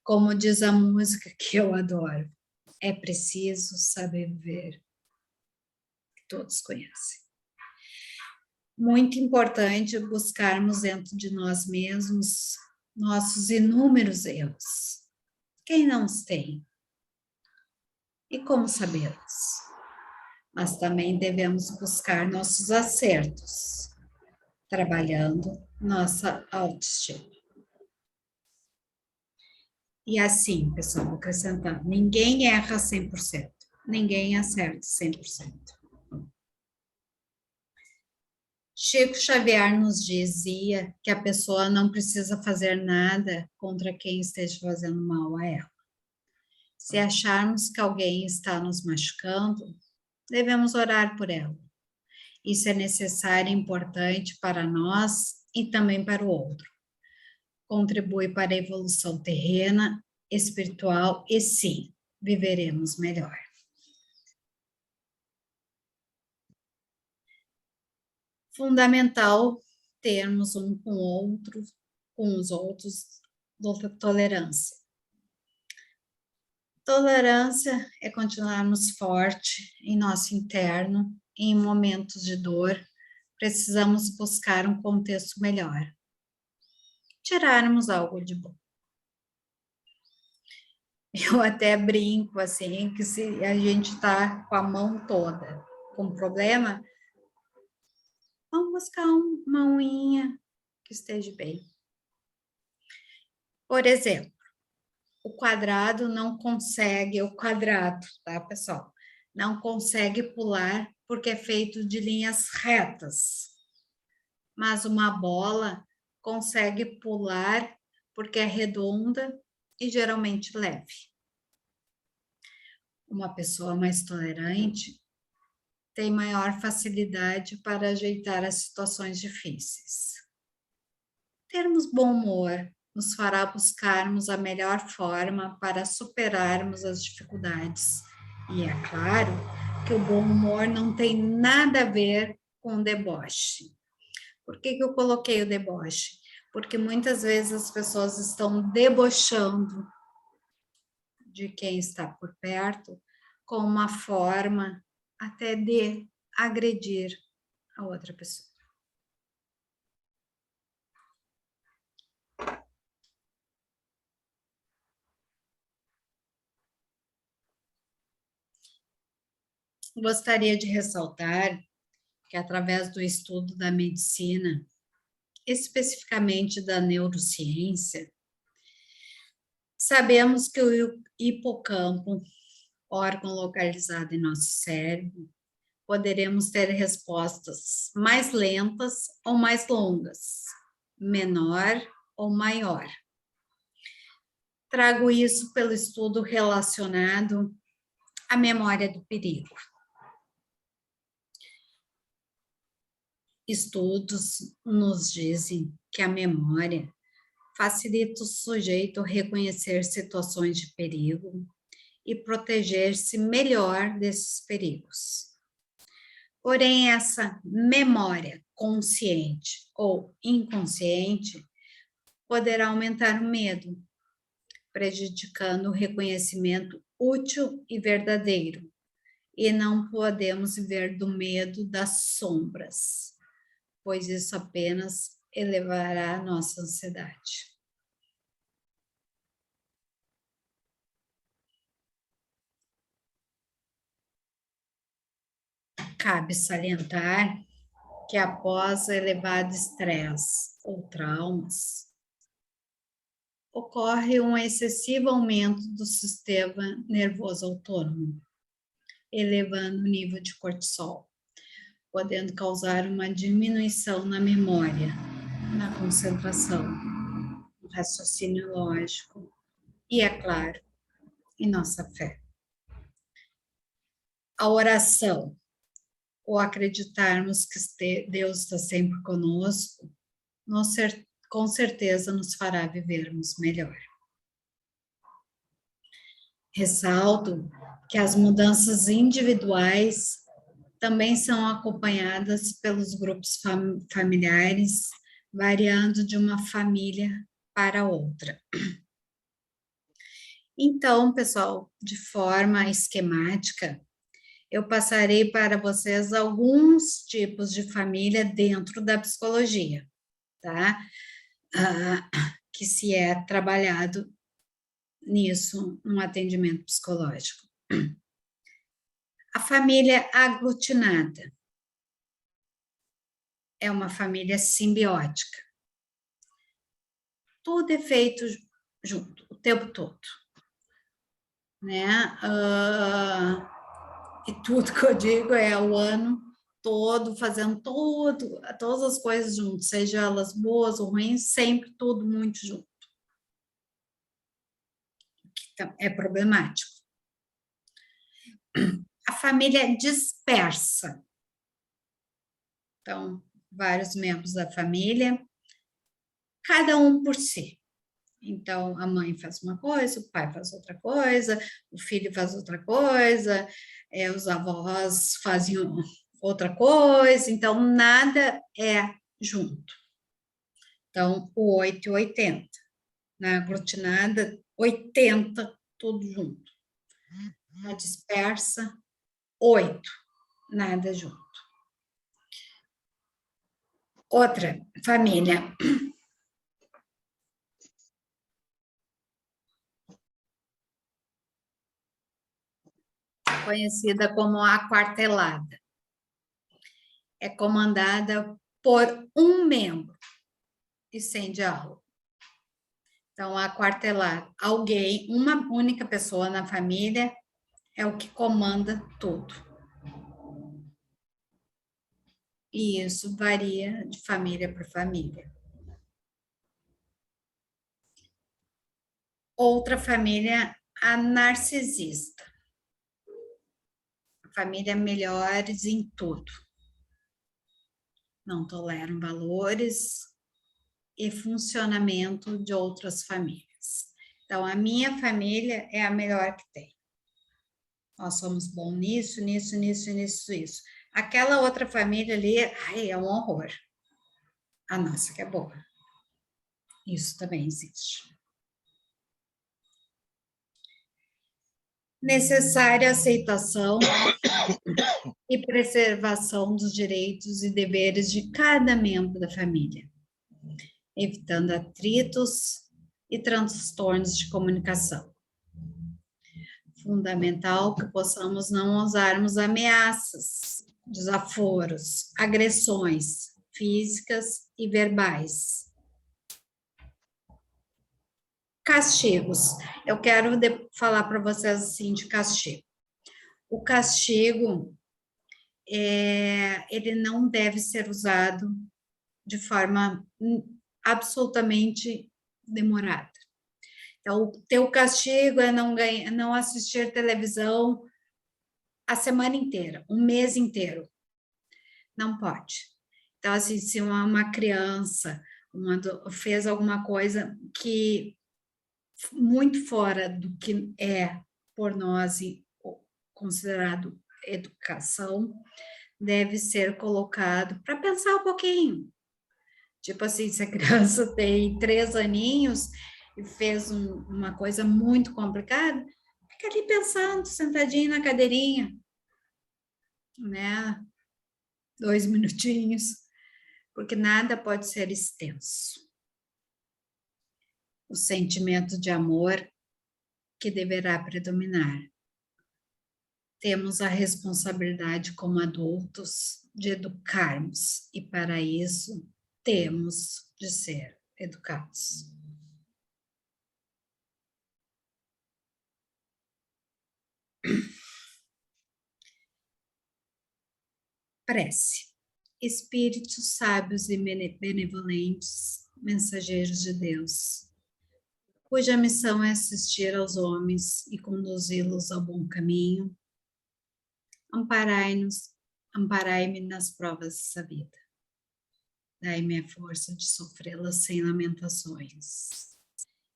Como diz a música que eu adoro, é preciso saber viver, que todos conhecem. Muito importante buscarmos dentro de nós mesmos nossos inúmeros erros. Quem não os tem? E como sabê-los? Mas também devemos buscar nossos acertos, trabalhando nossa autoestima. E assim, pessoal, vou acrescentar, ninguém erra 100%, ninguém acerta 100%. Chico Xavier nos dizia que a pessoa não precisa fazer nada contra quem esteja fazendo mal a ela. Se acharmos que alguém está nos machucando, devemos orar por ela. Isso é necessário e importante para nós e também para o outro. Contribui para a evolução terrena, espiritual e sim, viveremos melhor. Fundamental termos um com o outro, com os outros, tolerância. Tolerância é continuarmos forte em nosso interno, e em momentos de dor, precisamos buscar um contexto melhor. Tirarmos algo de bom. Eu até brinco assim, que se a gente está com a mão toda com problema, vamos buscar uma unha que esteja bem. Por exemplo, o quadrado, tá, pessoal? Não consegue pular porque é feito de linhas retas. Mas uma bola consegue pular porque é redonda e geralmente leve. Uma pessoa mais tolerante tem maior facilidade para ajeitar as situações difíceis. Termos bom humor nos fará buscarmos a melhor forma para superarmos as dificuldades. E é claro que o bom humor não tem nada a ver com deboche. Por que eu coloquei o deboche? Porque muitas vezes as pessoas estão debochando de quem está por perto com uma forma até de agredir a outra pessoa. gostaria de ressaltar que, através do estudo da medicina, especificamente da neurociência, sabemos que o hipocampo, órgão localizado em nosso cérebro, poderemos ter respostas mais lentas ou mais longas, menor ou maior. Trago isso pelo estudo relacionado à memória do perigo. Estudos nos dizem que a memória facilita o sujeito a reconhecer situações de perigo e proteger-se melhor desses perigos. Porém, essa memória consciente ou inconsciente poderá aumentar o medo, prejudicando o reconhecimento útil e verdadeiro. E não podemos viver do medo das sombras, pois isso apenas elevará a nossa ansiedade. Cabe salientar que após elevado estresse ou traumas, ocorre um excessivo aumento do sistema nervoso autônomo, elevando o nível de cortisol, podendo causar uma diminuição na memória, na concentração, no raciocínio lógico e, é claro, em nossa fé. A oração, ou acreditarmos que Deus está sempre conosco, com certeza nos fará vivermos melhor. Ressalto que as mudanças individuais também são acompanhadas pelos grupos familiares, variando de uma família para outra. Então, pessoal, de forma esquemática, eu passarei para vocês alguns tipos de família dentro da psicologia, tá? Que se é trabalhado nisso, um atendimento psicológico. A família aglutinada é uma família simbiótica. Tudo é feito junto, o tempo todo, né? E tudo que eu digo é o ano todo, fazendo todas as coisas juntos, seja elas boas ou ruins, sempre tudo muito junto. Que é problemático. A família dispersa. Então, vários membros da família, cada um por si. Então, a mãe faz uma coisa, o pai faz outra coisa, o filho faz outra coisa, os avós fazem outra coisa, então nada é junto. Então, o 8 e 80. Na aglutinada, 80, tudo junto. Na dispersa, 8, nada junto. Outra família. Conhecida como aquartelada. É comandada por um membro e sem diálogo. Então, aquartelada, alguém, uma única pessoa na família é o que comanda tudo. E isso varia de família para família. Outra família, a narcisista. A família melhores em tudo. Não toleram valores e funcionamento de outras famílias. Então, a minha família é a melhor que tem. Nós somos bons nisso, nisso, nisso, nisso, isso. Aquela outra família ali, ai, é um horror. A nossa que é boa. Isso também existe. Necessária aceitação e preservação dos direitos e deveres de cada membro da família, evitando atritos e transtornos de comunicação. Fundamental que possamos não usarmos ameaças, desaforos, agressões físicas e verbais. Castigos. Eu quero falar para vocês assim de castigo. O castigo, ele não deve ser usado de forma absolutamente demorada. Então, o teu castigo é não assistir televisão a semana inteira, um mês inteiro. Não pode. Então, assim, se uma criança fez alguma coisa que muito fora do que é por nós considerado educação, deve ser colocado para pensar um pouquinho. Tipo assim, se a criança tem 3 aninhos e fez uma coisa muito complicada, fica ali pensando, sentadinho na cadeirinha, né? 2 minutinhos, porque nada pode ser extenso. O sentimento de amor que deverá predominar. Temos a responsabilidade como adultos de educarmos, e para isso temos de ser educados. Prece. Espíritos sábios e benevolentes, mensageiros de Deus, cuja missão é assistir aos homens e conduzi-los ao bom caminho, amparai-me nas provas dessa vida. Dai-me a força de sofrê-las sem lamentações.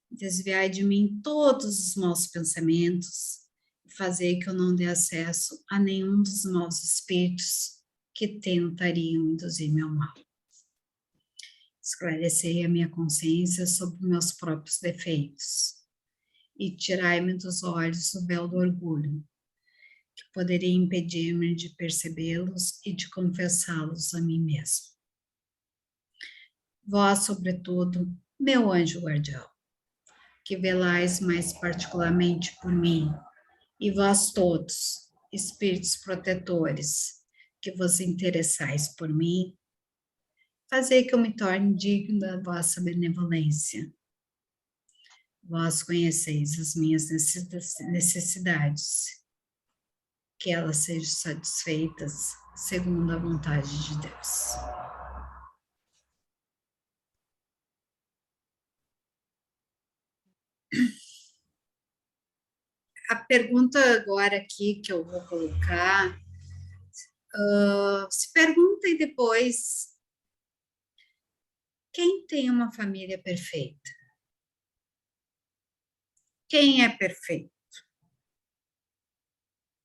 Desviai de mim todos os maus pensamentos e fazei que eu não dê acesso a nenhum dos maus espíritos que tentariam induzir-me ao mal. Esclarecei a minha consciência sobre meus próprios defeitos e tirai-me dos olhos o véu do orgulho, que poderia impedir-me de percebê-los e de confessá-los a mim mesmo. Vós, sobretudo, meu anjo guardião, que velais mais particularmente por mim, e vós todos, espíritos protetores, que vos interessais por mim, fazei que eu me torne digno da vossa benevolência. Vós conheceis as minhas necessidades, que elas sejam satisfeitas segundo a vontade de Deus. A pergunta agora aqui que eu vou colocar, se perguntem depois, quem tem uma família perfeita? Quem é perfeito?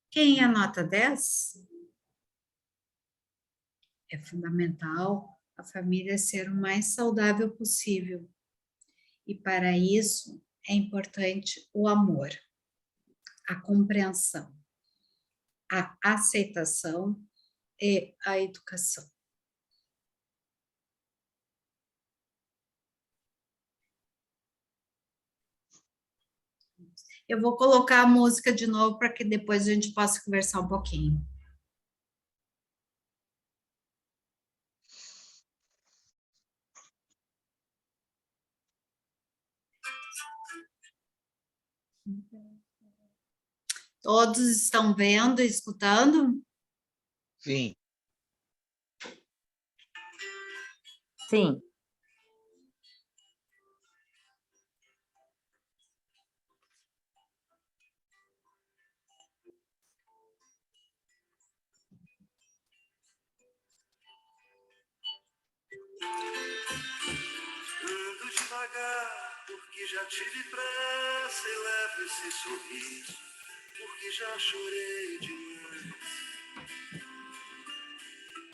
Quem é nota 10? É fundamental a família ser o mais saudável possível. E para isso é importante o amor, a compreensão, a aceitação e a educação. Eu vou colocar a música de novo para que depois a gente possa conversar um pouquinho. Todos estão vendo e escutando? Sim. Sim. Ando devagar, porque já tive pressa e levo esse sorriso, porque já chorei demais.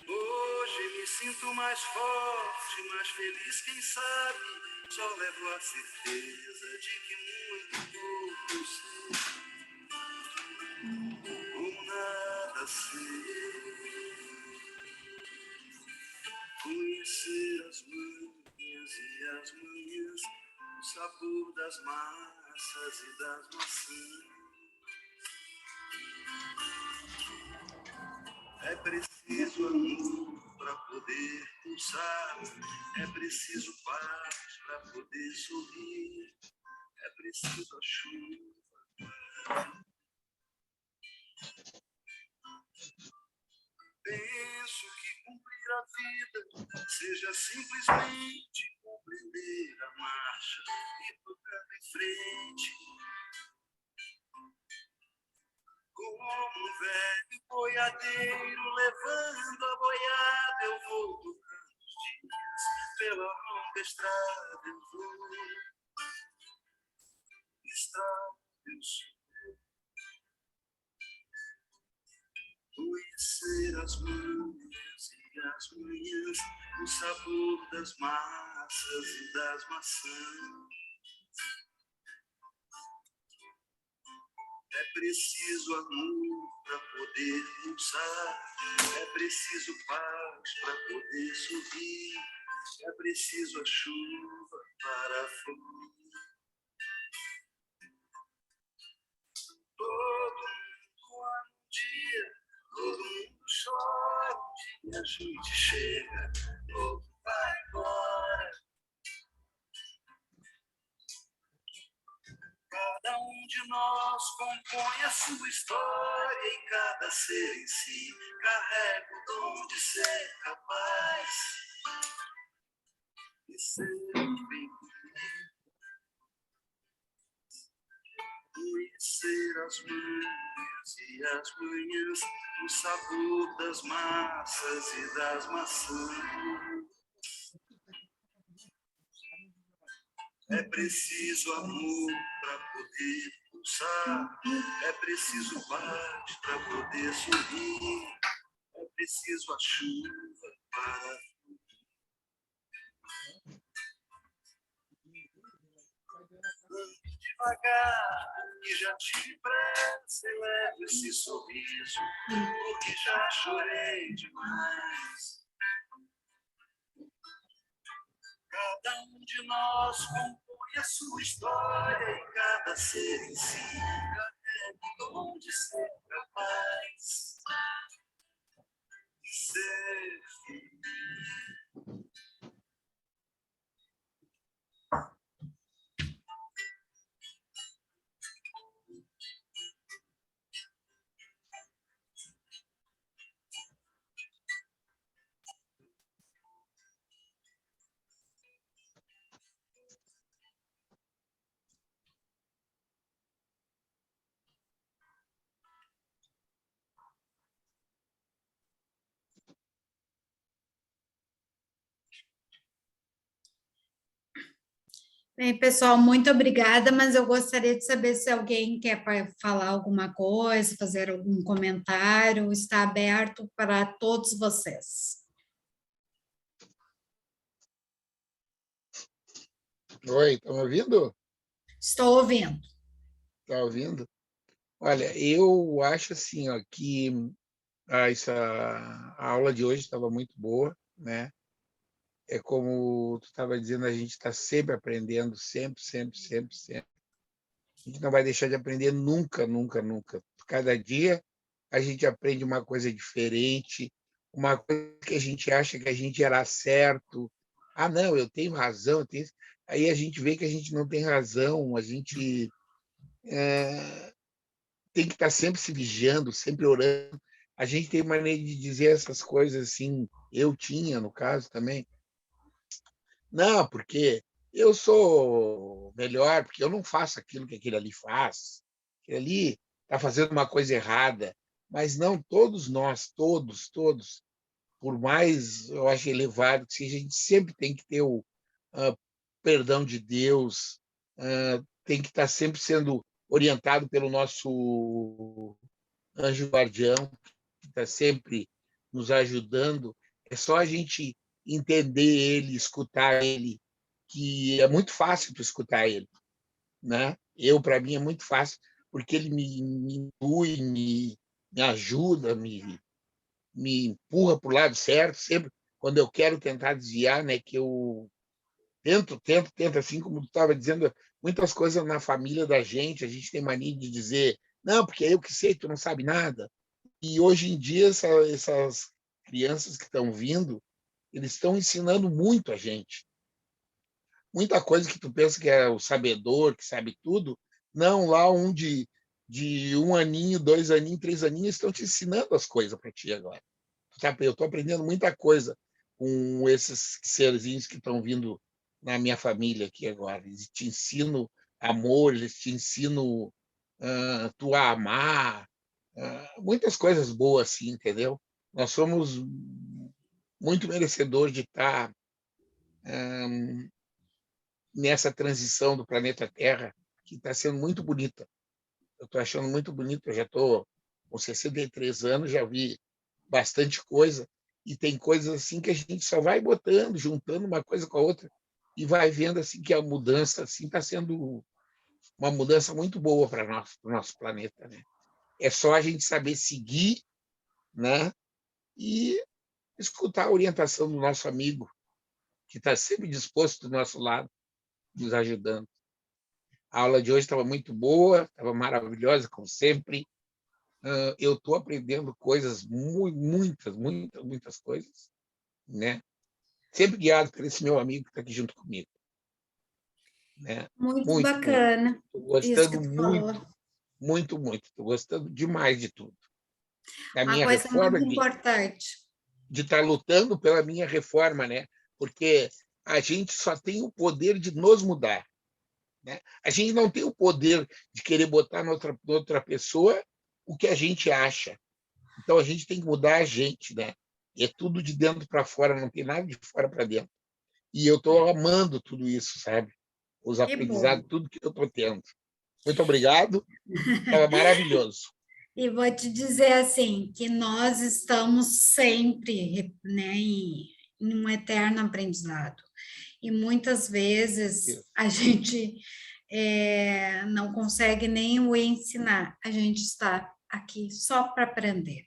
Hoje me sinto mais forte, mais feliz, quem sabe, só levo a certeza de que muito pouco sei, ou nada sei. Conhecer as manhas e as manhãs, o sabor das massas e das maçãs. É preciso amor para poder pulsar, é preciso paz para poder sorrir, é preciso a chuva. Penso que cumprir a vida seja simplesmente compreender a marcha e tocar em frente. Como um velho boiadeiro levando a boiada, eu vou tocando os dias pela longa estrada, eu vou. Estrada, eu sou. Conhecer as manhãs e as manhãs, o sabor das massas e das maçãs. É preciso amor para poder pulsar, é preciso paz para poder sorrir, é preciso a chuva para fluir. Todo mundo há um dia, todo mundo chora, um dia a gente chega, outro vai embora. Cada um de nós compõe a sua história e cada ser em si carrega o dom de ser capaz de ser bem. Conhecer as manhãs e as manhãs, o sabor das massas e das maçãs. É preciso amor para poder pulsar, é preciso paz para poder sorrir, é preciso a chuva para ande devagar, porque já tive pressa e leve esse sorriso, porque já chorei demais. Cada um de nós compõe a sua história e cada ser em si carrega o dom de ser capaz de ser feliz. Bem, pessoal, muito obrigada, mas eu gostaria de saber se alguém quer falar alguma coisa, fazer algum comentário, está aberto para todos vocês. Oi, estão me ouvindo? Estou ouvindo. Está ouvindo? Olha, eu acho assim, ó, que a aula de hoje estava muito boa, né? É como tu estava dizendo, a gente está sempre aprendendo, sempre, sempre, sempre, sempre. A gente não vai deixar de aprender nunca, nunca, nunca. Cada dia a gente aprende uma coisa diferente, uma coisa que a gente acha que a gente era certo. Ah, não, eu tenho razão. Eu tenho... Aí a gente vê que a gente não tem razão, a gente tem que estar sempre se vigiando, sempre orando. A gente tem maneira de dizer essas coisas assim, eu tinha, no caso, também. Não, porque eu sou melhor, porque eu não faço aquilo que aquele ali faz. Aquele ali está fazendo uma coisa errada. Mas não, todos nós, todos, por mais, eu acho, elevado que seja, a gente sempre tem que ter o perdão de Deus, tem que estar sempre sendo orientado pelo nosso anjo guardião, que está sempre nos ajudando. É só a gente entender ele, escutar ele, que é muito fácil tu escutar ele, né? Para mim, é muito fácil, porque ele me intui, me ajuda, me empurra para o lado certo, sempre quando eu quero tentar desviar, né? Que eu tento, assim como tu estava dizendo, muitas coisas na família da gente, a gente tem mania de dizer, não, porque eu que sei, tu não sabe nada. E hoje em dia, essas crianças que estão vindo, eles estão ensinando muito a gente. Muita coisa que tu pensa que é o sabedor, que sabe tudo, não, lá de 1 aninho, 2 aninhos, 3 aninhos, estão te ensinando as coisas para ti agora. Eu estou aprendendo muita coisa com esses serzinhos que estão vindo na minha família aqui agora. Eles te ensinam amor, eles te ensinam tu a amar, muitas coisas boas, assim, entendeu? Nós somos muito merecedores de estar nessa transição do planeta Terra, que está sendo muito bonita. Eu estou achando muito bonito, eu já estou com 63 anos, já vi bastante coisa, e tem coisas assim que a gente só vai botando, juntando uma coisa com a outra, e vai vendo assim que a mudança assim está sendo uma mudança muito boa para o nosso planeta, né? É só a gente saber seguir, né? E escutar a orientação do nosso amigo, que está sempre disposto do nosso lado, nos ajudando. A aula de hoje estava muito boa, estava maravilhosa, como sempre. Eu estou aprendendo coisas, muitas coisas, né? Sempre guiado por esse meu amigo que está aqui junto comigo. Né? Muito Muito, muito. bacana Estou isso que gostando tu falou. muito. Estou gostando demais de tudo. Da Uma minha coisa muito reforma, importante. de estar lutando pela minha reforma, né? Porque a gente só tem o poder de nos mudar. Né? A gente não tem o poder de querer botar na outra pessoa o que a gente acha. Então a gente tem que mudar a gente, né? E é tudo de dentro para fora, não tem nada de fora para dentro. E eu estou amando tudo isso, sabe? Os Que bom. aprendizados, tudo que eu estou tendo. Muito obrigado, estava maravilhoso. E vou te dizer assim, que nós estamos sempre, né, em um eterno aprendizado. E muitas vezes a gente não consegue nem o ensinar, a gente está aqui só para aprender.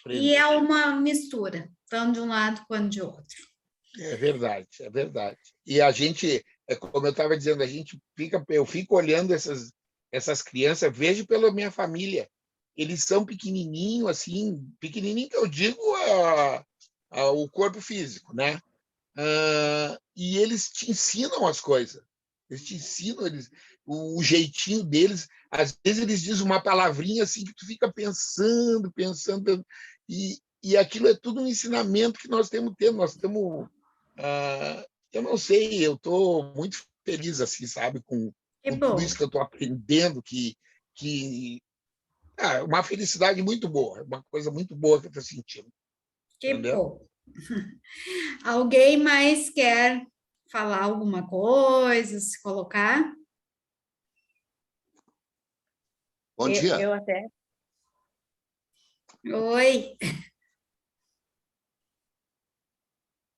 E é uma mistura, tanto de um lado quanto de outro. É verdade, é verdade. E a gente, como eu estava dizendo, eu fico olhando essas crianças, vejo pela minha família. Eles são pequenininho, assim, pequenininho que eu digo o corpo físico, né? E eles te ensinam as coisas. Eles te ensinam o jeitinho deles. Às vezes eles dizem uma palavrinha assim que tu fica pensando, e aquilo é tudo um ensinamento que nós temos tendo. Nós temos, eu não sei, eu estou muito feliz assim, sabe, Que com tudo bom, isso que eu estou aprendendo, que uma felicidade muito boa, uma coisa muito boa que eu estou sentindo, que entendeu? bom. Alguém mais quer falar alguma coisa, se colocar? Bom dia. Eu até. Oi,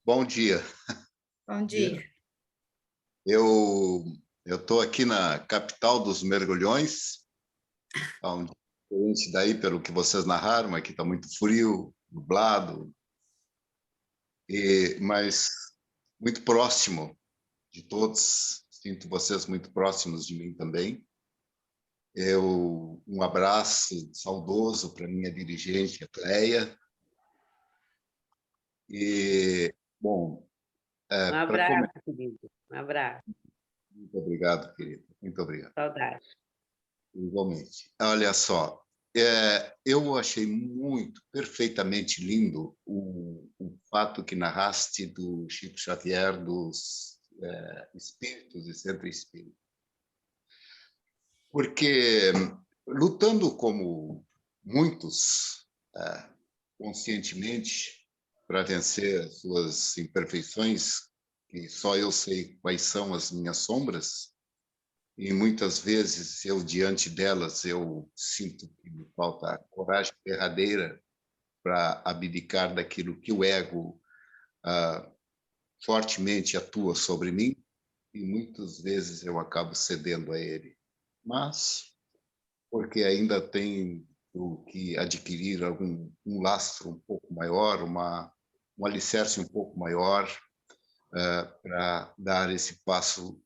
Bom dia. bom dia. Eu estou aqui na capital dos mergulhões, diferente daí pelo que vocês narraram, aqui está muito frio, nublado, mas muito próximo de todos. Sinto vocês muito próximos de mim também. Um abraço saudoso para minha dirigente, a Cleia. E, bom, Um abraço, querido. Um abraço. muito obrigado, querida. Muito obrigado. Saudade. Igualmente. Olha só, eu achei perfeitamente lindo o fato que narraste do Chico Xavier, dos espíritos e centro espírita. Porque, lutando como muitos, conscientemente, para vencer as suas imperfeições, que só eu sei quais são as minhas sombras, e muitas vezes eu, diante delas, eu sinto que me falta a coragem verdadeira para abdicar daquilo que o ego fortemente atua sobre mim, e muitas vezes eu acabo cedendo a ele. Mas, porque ainda tenho que adquirir um lastro um pouco maior, um alicerce um pouco maior, para dar esse passo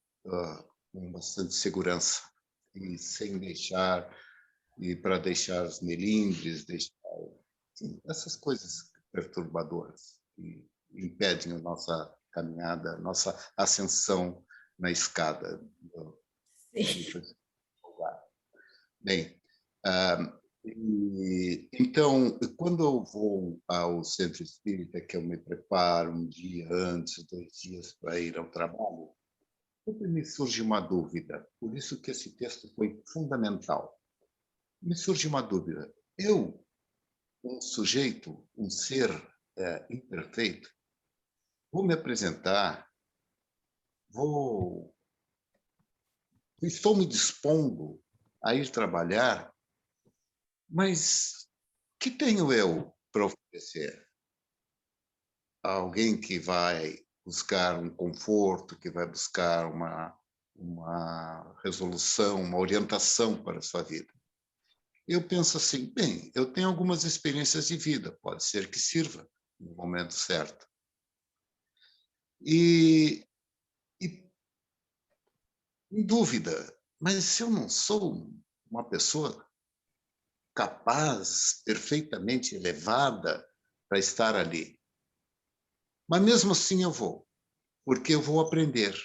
com bastante segurança e sem deixar, e para deixar os melindres, deixar Sim, essas coisas perturbadoras que impedem a nossa caminhada, a nossa ascensão na escada do lugar. Bem, então, quando eu vou ao centro espírita, que eu me preparo um dia antes, 2 dias para ir ao trabalho, sempre me surge uma dúvida, por isso que esse texto foi fundamental. Me surge uma dúvida. Eu, um sujeito, um ser imperfeito, vou me apresentar, estou me dispondo a ir trabalhar, mas que tenho eu para oferecer? Alguém que vai buscar um conforto, que vai buscar uma resolução, uma orientação para a sua vida. Eu penso assim, bem, eu tenho algumas experiências de vida, pode ser que sirva no momento certo. E em dúvida, mas se eu não sou uma pessoa capaz, perfeitamente elevada para estar ali, mas mesmo assim eu vou, porque eu vou aprender,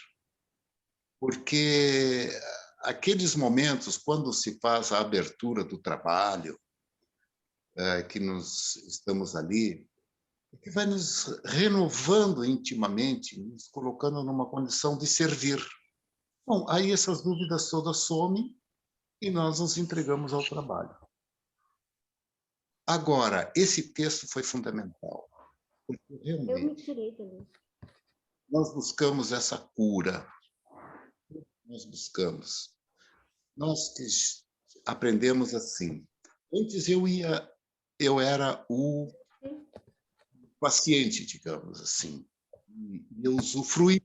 porque aqueles momentos quando se faz a abertura do trabalho, que nós estamos ali, que vai nos renovando intimamente, nos colocando numa condição de servir. Bom, aí essas dúvidas todas somem e nós nos entregamos ao trabalho. Agora, esse texto foi fundamental, porque realmente nós buscamos essa cura, nós buscamos. Nós aprendemos assim. Antes eu era o paciente, digamos assim, e eu usufruí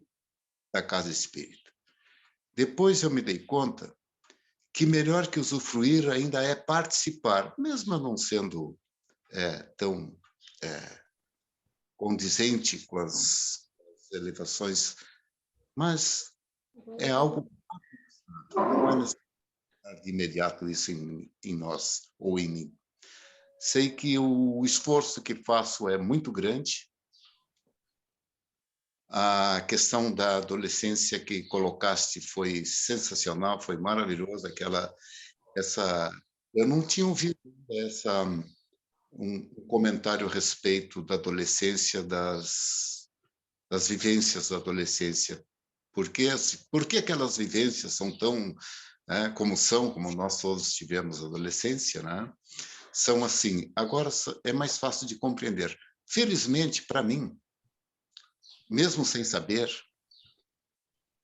da casa espírita. Depois eu me dei conta que melhor que usufruir ainda é participar, mesmo não sendo tão condizente com as elevações, mas é algo que não é necessário de imediato isso em nós ou em mim. Sei que o esforço que faço é muito grande. A questão da adolescência que colocaste foi sensacional, foi maravilhosa. Eu não tinha ouvido um comentário a respeito da adolescência, das vivências da adolescência. Por que aquelas vivências são tão, né, como nós todos tivemos adolescência, né? São assim. Agora é mais fácil de compreender. Felizmente, para mim, mesmo sem saber,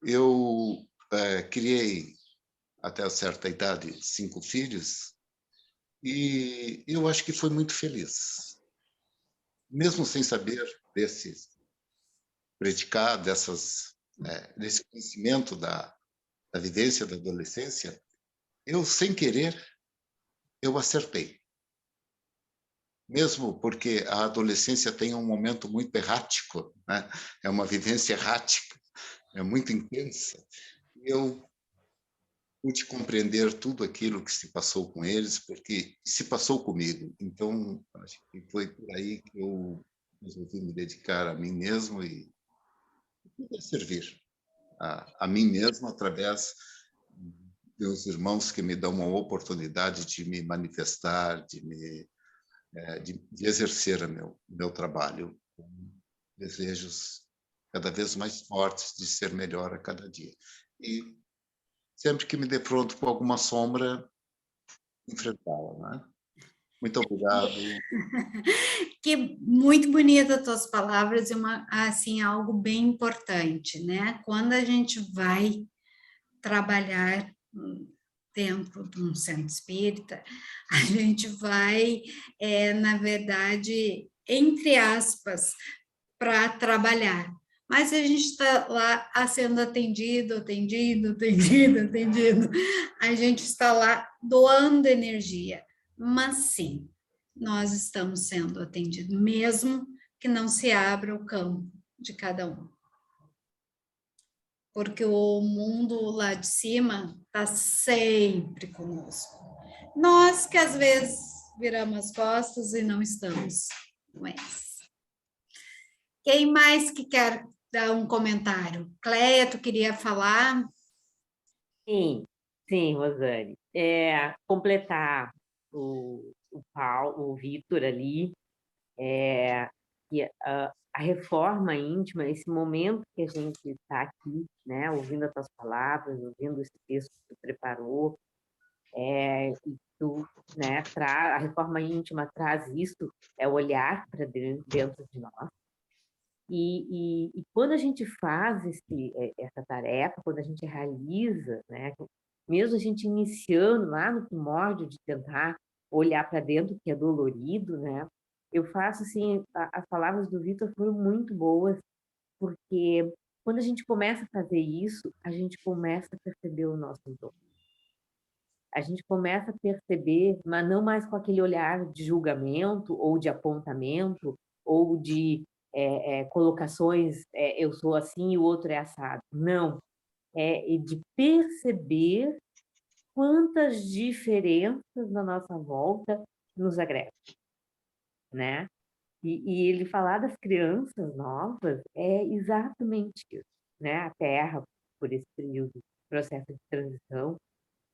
eu criei, até certa idade, 5 filhos, e eu acho que foi muito feliz. Mesmo sem saber desse conhecimento da vivência da adolescência, eu, sem querer, eu acertei. Mesmo porque a adolescência tem um momento muito errático, né? É uma vivência errática, é muito intensa. Eu pude compreender tudo aquilo que se passou com eles, porque se passou comigo. Então, acho que foi por aí que eu resolvi me dedicar a mim mesmo e servir a mim mesmo através dos irmãos que me dão uma oportunidade de me manifestar, de exercer o meu trabalho com desejos cada vez mais fortes de ser melhor a cada dia. E sempre que me defronto com alguma sombra, enfrentá-la, né? Muito obrigado. Que muito bonita as tuas palavras e assim, algo bem importante, né? Quando a gente vai trabalhar dentro de um centro espírita, a gente vai, na verdade, entre aspas, para trabalhar. Mas a gente está lá sendo atendido. A gente está lá doando energia. Mas sim, nós estamos sendo atendidos, mesmo que não se abra o campo de cada um. Porque o mundo lá de cima está sempre conosco. Nós que às vezes viramos as costas e não estamos com eles. Quem mais que quer dar um comentário? Cleia, tu queria falar? Sim, Rosane. Completar o Paulo, o Vitor ali, que a reforma íntima, esse momento que a gente está aqui, né, ouvindo as tuas palavras, ouvindo esse texto que tu preparou, e tu, né, a reforma íntima traz isso, é olhar para dentro de nós. E quando a gente faz essa tarefa, quando a gente realiza, né, mesmo a gente iniciando lá no primórdio de tentar olhar para dentro, que é dolorido, né, eu faço assim, as palavras do Vitor foram muito boas, porque quando a gente começa a fazer isso, a gente começa a perceber o nosso dom. A gente começa a perceber, mas não mais com aquele olhar de julgamento ou de apontamento ou de colocações, eu sou assim e o outro é assado. Não, é de perceber quantas diferenças na nossa volta nos agregam, né? E ele falar das crianças novas é exatamente isso, né? A Terra, por esse período, processo de transição,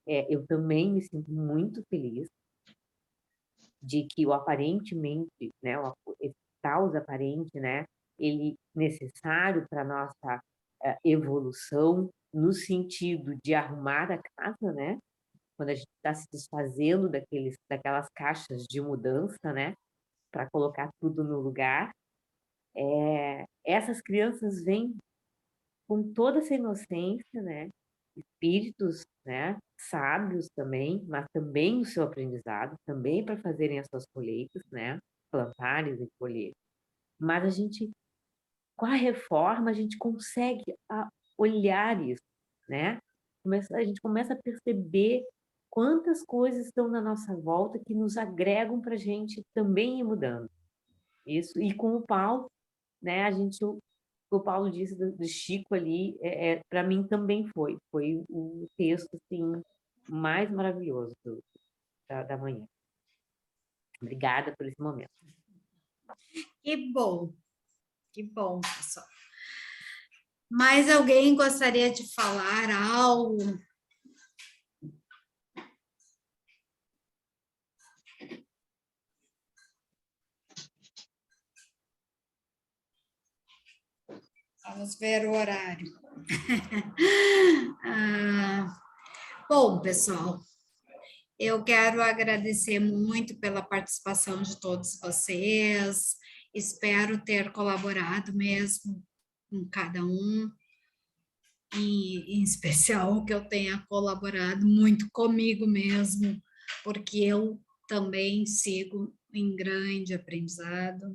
eu também me sinto muito feliz de que o aparentemente, né, esse caos aparente, né, ele necessário para nossa evolução no sentido de arrumar a casa, né, quando a gente está se desfazendo daquelas caixas de mudança, né, para colocar tudo no lugar, essas crianças vêm com toda essa inocência, né, espíritos, né, sábios também, mas também o seu aprendizado, também para fazerem as suas colheitas, né, plantarem e colher. Mas a gente, com a reforma, a gente consegue olhar isso, né? A gente começa a perceber quantas coisas estão na nossa volta que nos agregam para a gente também ir mudando. Isso, e com o Paulo, né, o Paulo disse do Chico ali, para mim também foi o texto assim, mais maravilhoso da manhã. Obrigada por esse momento. Que bom, pessoal. Mais alguém gostaria de falar algo? Vamos ver o horário. Bom, pessoal, eu quero agradecer muito pela participação de todos vocês. Espero ter colaborado mesmo com cada um. E, em especial, que eu tenha colaborado muito comigo mesmo, porque eu também sigo em grande aprendizado.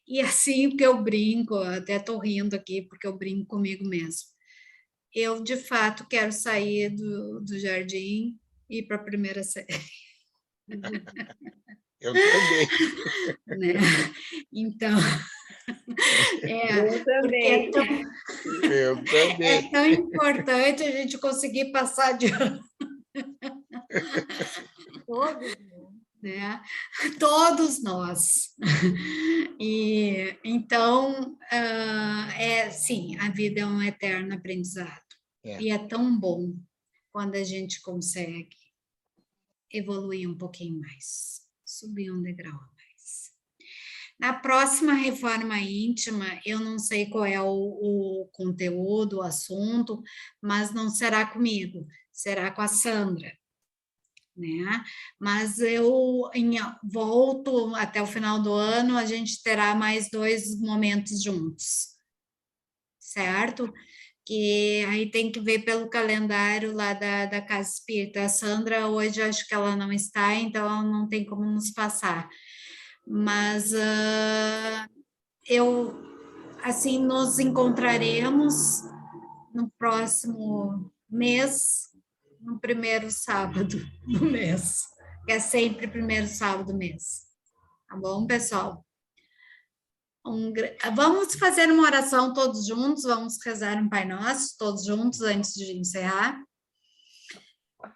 E assim, porque eu brinco, até estou rindo aqui, porque eu brinco comigo mesmo. Eu, de fato, quero sair do jardim e ir para a primeira série. Eu também. Né? Então, Eu também. Eu também. É tão importante a gente conseguir passar de ano. Né? Todos nós. E então, sim, a vida é um eterno aprendizado. E é tão bom quando a gente consegue evoluir um pouquinho mais, subir um degrau a mais. Na próxima reforma íntima, eu não sei qual é o conteúdo, o assunto, mas não será comigo, será com a Sandra. Né? Mas eu volto até o final do ano, a gente terá mais 2 momentos juntos, certo? Que aí tem que ver pelo calendário lá da Casa Espírita. A Sandra hoje acho que ela não está, então ela não tem como nos passar. Mas assim, nos encontraremos no próximo mês, no primeiro sábado do mês, que é sempre primeiro sábado do mês. Tá bom, pessoal? Vamos fazer uma oração todos juntos, vamos rezar um Pai Nosso, todos juntos, antes de encerrar.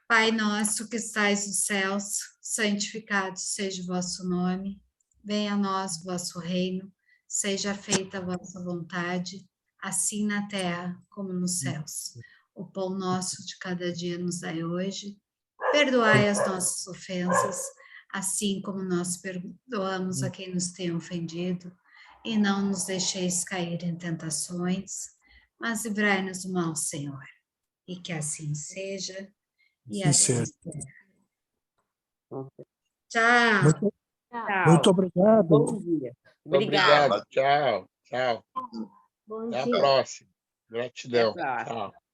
Pai nosso que estais nos céus, santificado seja o vosso nome, venha a nós o vosso reino, seja feita a vossa vontade, assim na terra como nos céus. O pão nosso de cada dia nos dai hoje, perdoai as nossas ofensas, assim como nós perdoamos a quem nos tem ofendido, e não nos deixeis cair em tentações, mas livrai-nos do mal, Senhor. E que assim seja, e assim seja. Tchau. Muito, Tchau. muito obrigado. Bom dia. Obrigado. Tchau. Tchau. Bom Até a dia. próxima. Gratidão. Até a próxima. Tchau.